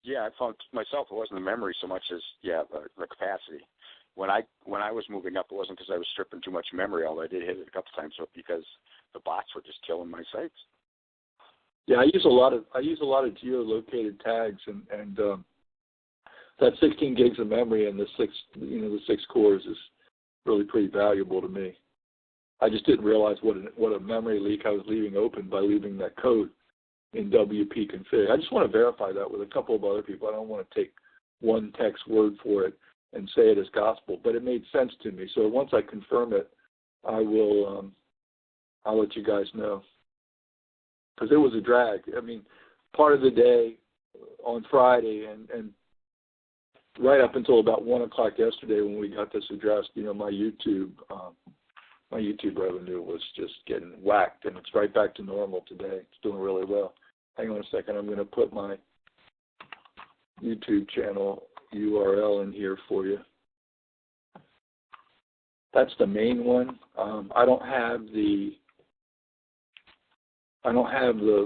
Yeah, I found myself it wasn't the memory so much as the capacity. When I was moving up, it wasn't because I was stripping too much memory, although I did hit it a couple times, but because the bots were just killing my sites. Yeah, I use a lot of geolocated tags, and that 16 gigs of memory and the 6 cores is really pretty valuable to me. I just didn't realize what a memory leak I was leaving open by leaving that code in WP config. I just want to verify that with a couple of other people. I don't want to take one tech's word for it and say it as gospel, but it made sense to me. So once I confirm it, I'll let you guys know. Because it was a drag. I mean, part of the day on Friday and right up until about 1 o'clock yesterday when we got this addressed, my YouTube revenue was just getting whacked, and it's right back to normal today. It's doing really well. Hang on a second. I'm going to put my YouTube channel URL in here for you. That's the main one. I don't have the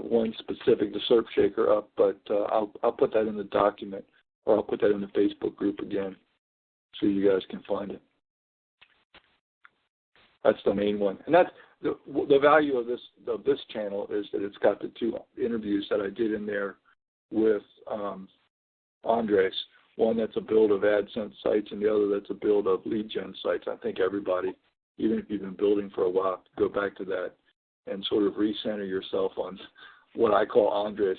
one specific to SERPShaker up, but I'll put that in the document, or I'll put that in the Facebook group again, so you guys can find it. That's the main one, and that's the value of this channel is that it's got the 2 interviews that I did in there with Andres. One that's a build of AdSense sites, and the other that's a build of lead gen sites. I think everybody, even if you've been building for a while, go back to that and sort of recenter yourself on what I call Andres'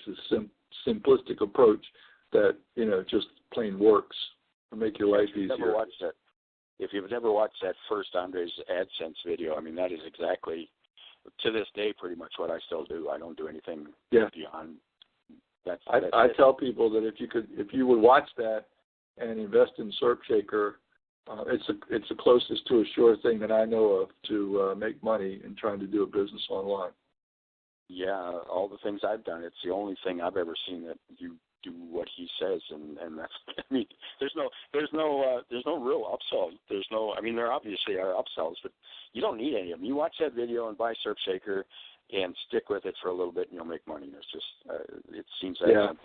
simplistic approach that just plain works to make your life easier. If you've never watched that first Andres AdSense video, I mean, that is exactly, to this day, pretty much what I still do. I don't do anything beyond that. I tell people that if you would watch that and invest in SERPShaker, it's the closest to a sure thing that I know of to make money in trying to do a business online. Yeah, all the things I've done, it's the only thing I've ever seen that you do what he says, and that's, I mean, there's no real upsell. There obviously are upsells, but you don't need any of them. You watch that video and buy SERPShaker and stick with it for a little bit, and you'll make money. It's just, it seems that simple.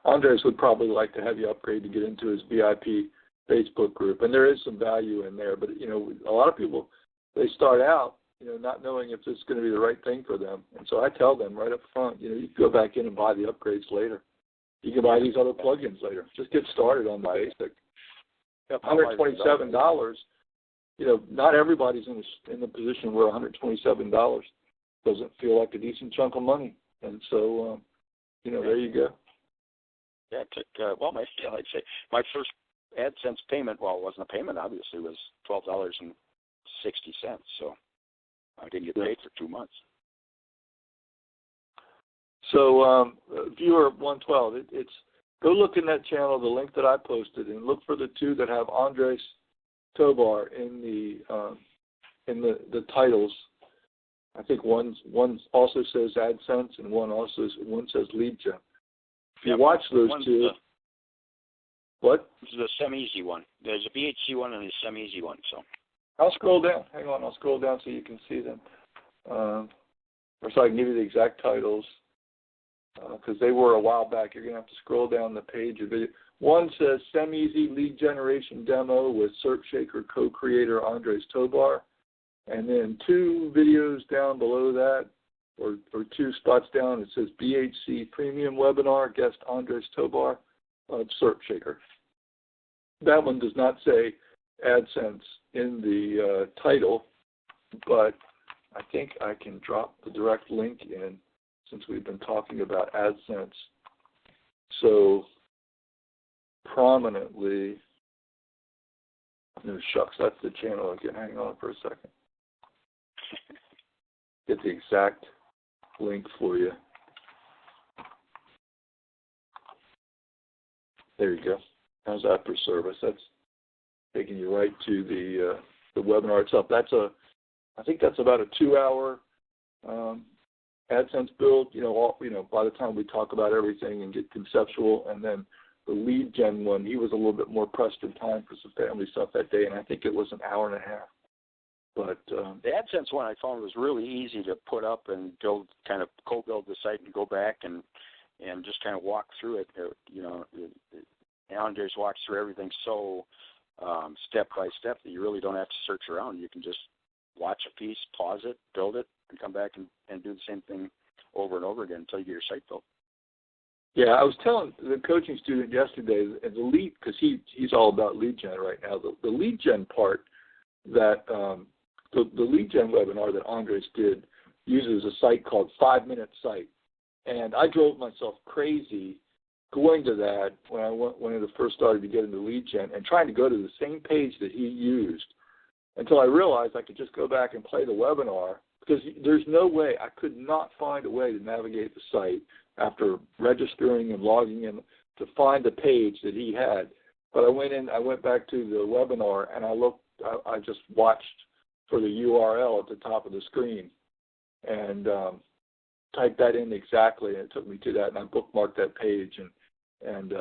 Andres would probably like to have you upgrade to get into his VIP Facebook group, and there is some value in there. But a lot of people, they start out not knowing if this is going to be the right thing for them, and so I tell them right up front, you can go back in and buy the upgrades later. You can buy these other plugins later. Just get started on the basic. $127. Not everybody's in the position where $127 doesn't feel like a decent chunk of money, and so there you go. Yeah, it took I'd say my first AdSense payment. Well, it wasn't a payment, obviously, was $12.60. So I didn't get paid for 2 months. So viewer 112, it's go look in that channel, the link that I posted, and look for the 2 that have Andres Tobar in the titles. I think one also says AdSense, and one says Lead Gen. If you watch those 2, what? This is a SEM-Easy one. There's a bh.c one and a SEM-Easy one. So I'll scroll down. Hang on, I'll scroll down so you can see them, or so I can give you the exact titles. Because they were a while back. You're going to have to scroll down the page of video. One says SEM-Easy Lead Generation Demo with SERPShaker co-creator Andres Tobar. And then 2 videos down below that, or 2 spots down, it says bh.c Premium Webinar, guest Andres Tobar of SERPShaker. That one does not say AdSense in the title, but I think I can drop the direct link in since we've been talking about AdSense. So prominently. No, shucks, that's the channel again. Hang on for a second. Get the exact link for you. There you go. How's that for service? That's taking you right to the webinar itself. I think that's about a 2-hour AdSense build. By the time we talk about everything and get conceptual, and then the lead gen one, he was a little bit more pressed in time for some family stuff that day, and I think it was an hour and a half. But the AdSense one I found was really easy to put up and build, kind of co-build the site and go back and just kind of walk through it. Andres walks through everything so step by step that you really don't have to search around. You can just watch a piece, pause it, build it, and come back and do the same thing over and over again until you get your site built. Yeah, I was telling the coaching student yesterday, and the lead, because he's all about lead gen right now, the lead gen part that the lead gen webinar that Andres did uses a site called 5 Minute Site. And I drove myself crazy going to that when I first started to get into lead gen and trying to go to the same page that he used until I realized I could just go back and play the webinar, because there's no way, I could not find a way to navigate the site after registering and logging in to find the page that he had. But I went back to the webinar and I just watched for the URL at the top of the screen and typed that in exactly, and it took me to that, and I bookmarked that page, and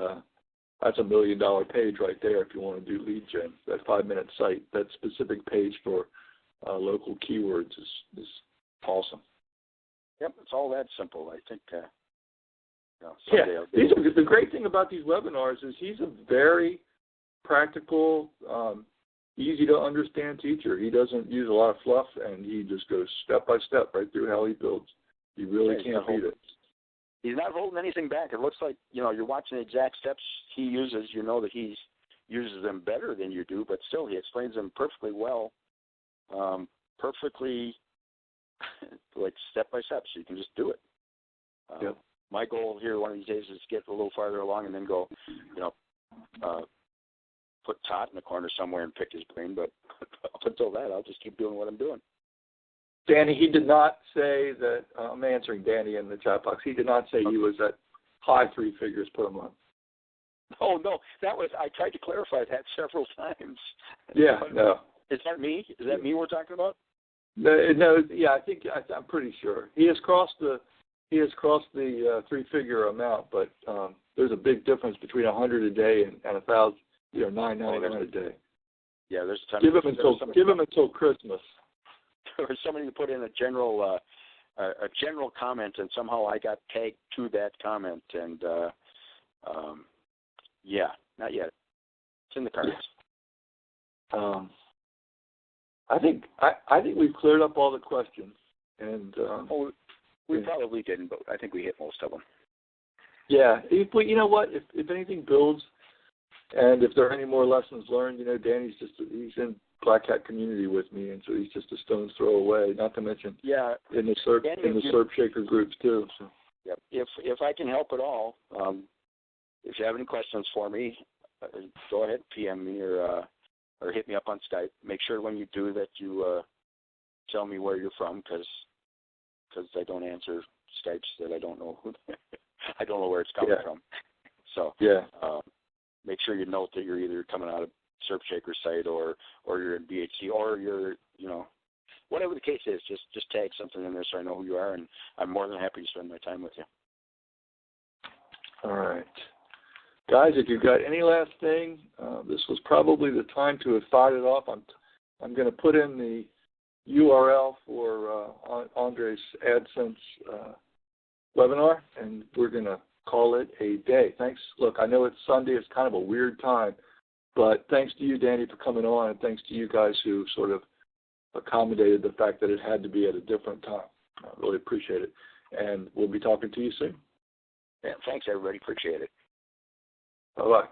that's $1 million page right there if you want to do lead gen. That 5 Minute Site, that specific page for local keywords is awesome. Yep, it's all that simple. I think. The great thing about these webinars is he's a very practical, easy to understand teacher. He doesn't use a lot of fluff, and he just goes step by step right through how he builds. You really can't beat it. He's not holding anything back. It looks like, you're watching the exact steps he uses. You know that he uses them better than you do, but still he explains them perfectly well, perfectly like step by step, so you can just do it. Yep. My goal here one of these days is to get a little farther along and then go, put Todd in the corner somewhere and pick his brain, but up until that, I'll just keep doing what I'm doing. Danny, he did not say that, I'm answering Danny in the chat box, he did not say he was at high 3 figures per month. Oh, no, I tried to clarify that several times. Yeah, no. Is that me? Is that me we're talking about? No, yeah, I'm pretty sure. He has crossed the 3-figure amount, but there's a big difference between 100 a day and 1,000, $9.99 a day. Yeah, there's a ton. Give him until Christmas. There was somebody who put in a general comment, and somehow I got tagged to that comment, and not yet. It's in the cards. I think we've cleared up all the questions, and we probably didn't, but I think we hit most of them. Yeah, but you know what? If anything builds, and if there are any more lessons learned, Danny's he's in Black Hat community with me, and so he's just a stone's throw away. Not to mention, in the SERPShaker groups too. So. Yep. If I can help at all, if you have any questions for me, go ahead, PM me or hit me up on Skype. Make sure when you do that you tell me where you're from, because I don't answer Skypes that I don't know I don't know where it's coming from. So make sure you note that you're either coming out of SERPShaker site or you're in bh.c or you're whatever the case is. Just tag something in there so I know who you are, and I'm more than happy to spend my time with you. All right. Guys, if you've got any last thing, this was probably the time to have fired it off. I'm going to put in the URL for Andres' AdSense webinar, and we're going to call it a day. Thanks. Look, I know it's Sunday. It's kind of a weird time, but thanks to you, Danny, for coming on, and thanks to you guys who sort of accommodated the fact that it had to be at a different time. I really appreciate it, and we'll be talking to you soon. Yeah, thanks, everybody. Appreciate it. Bye-bye.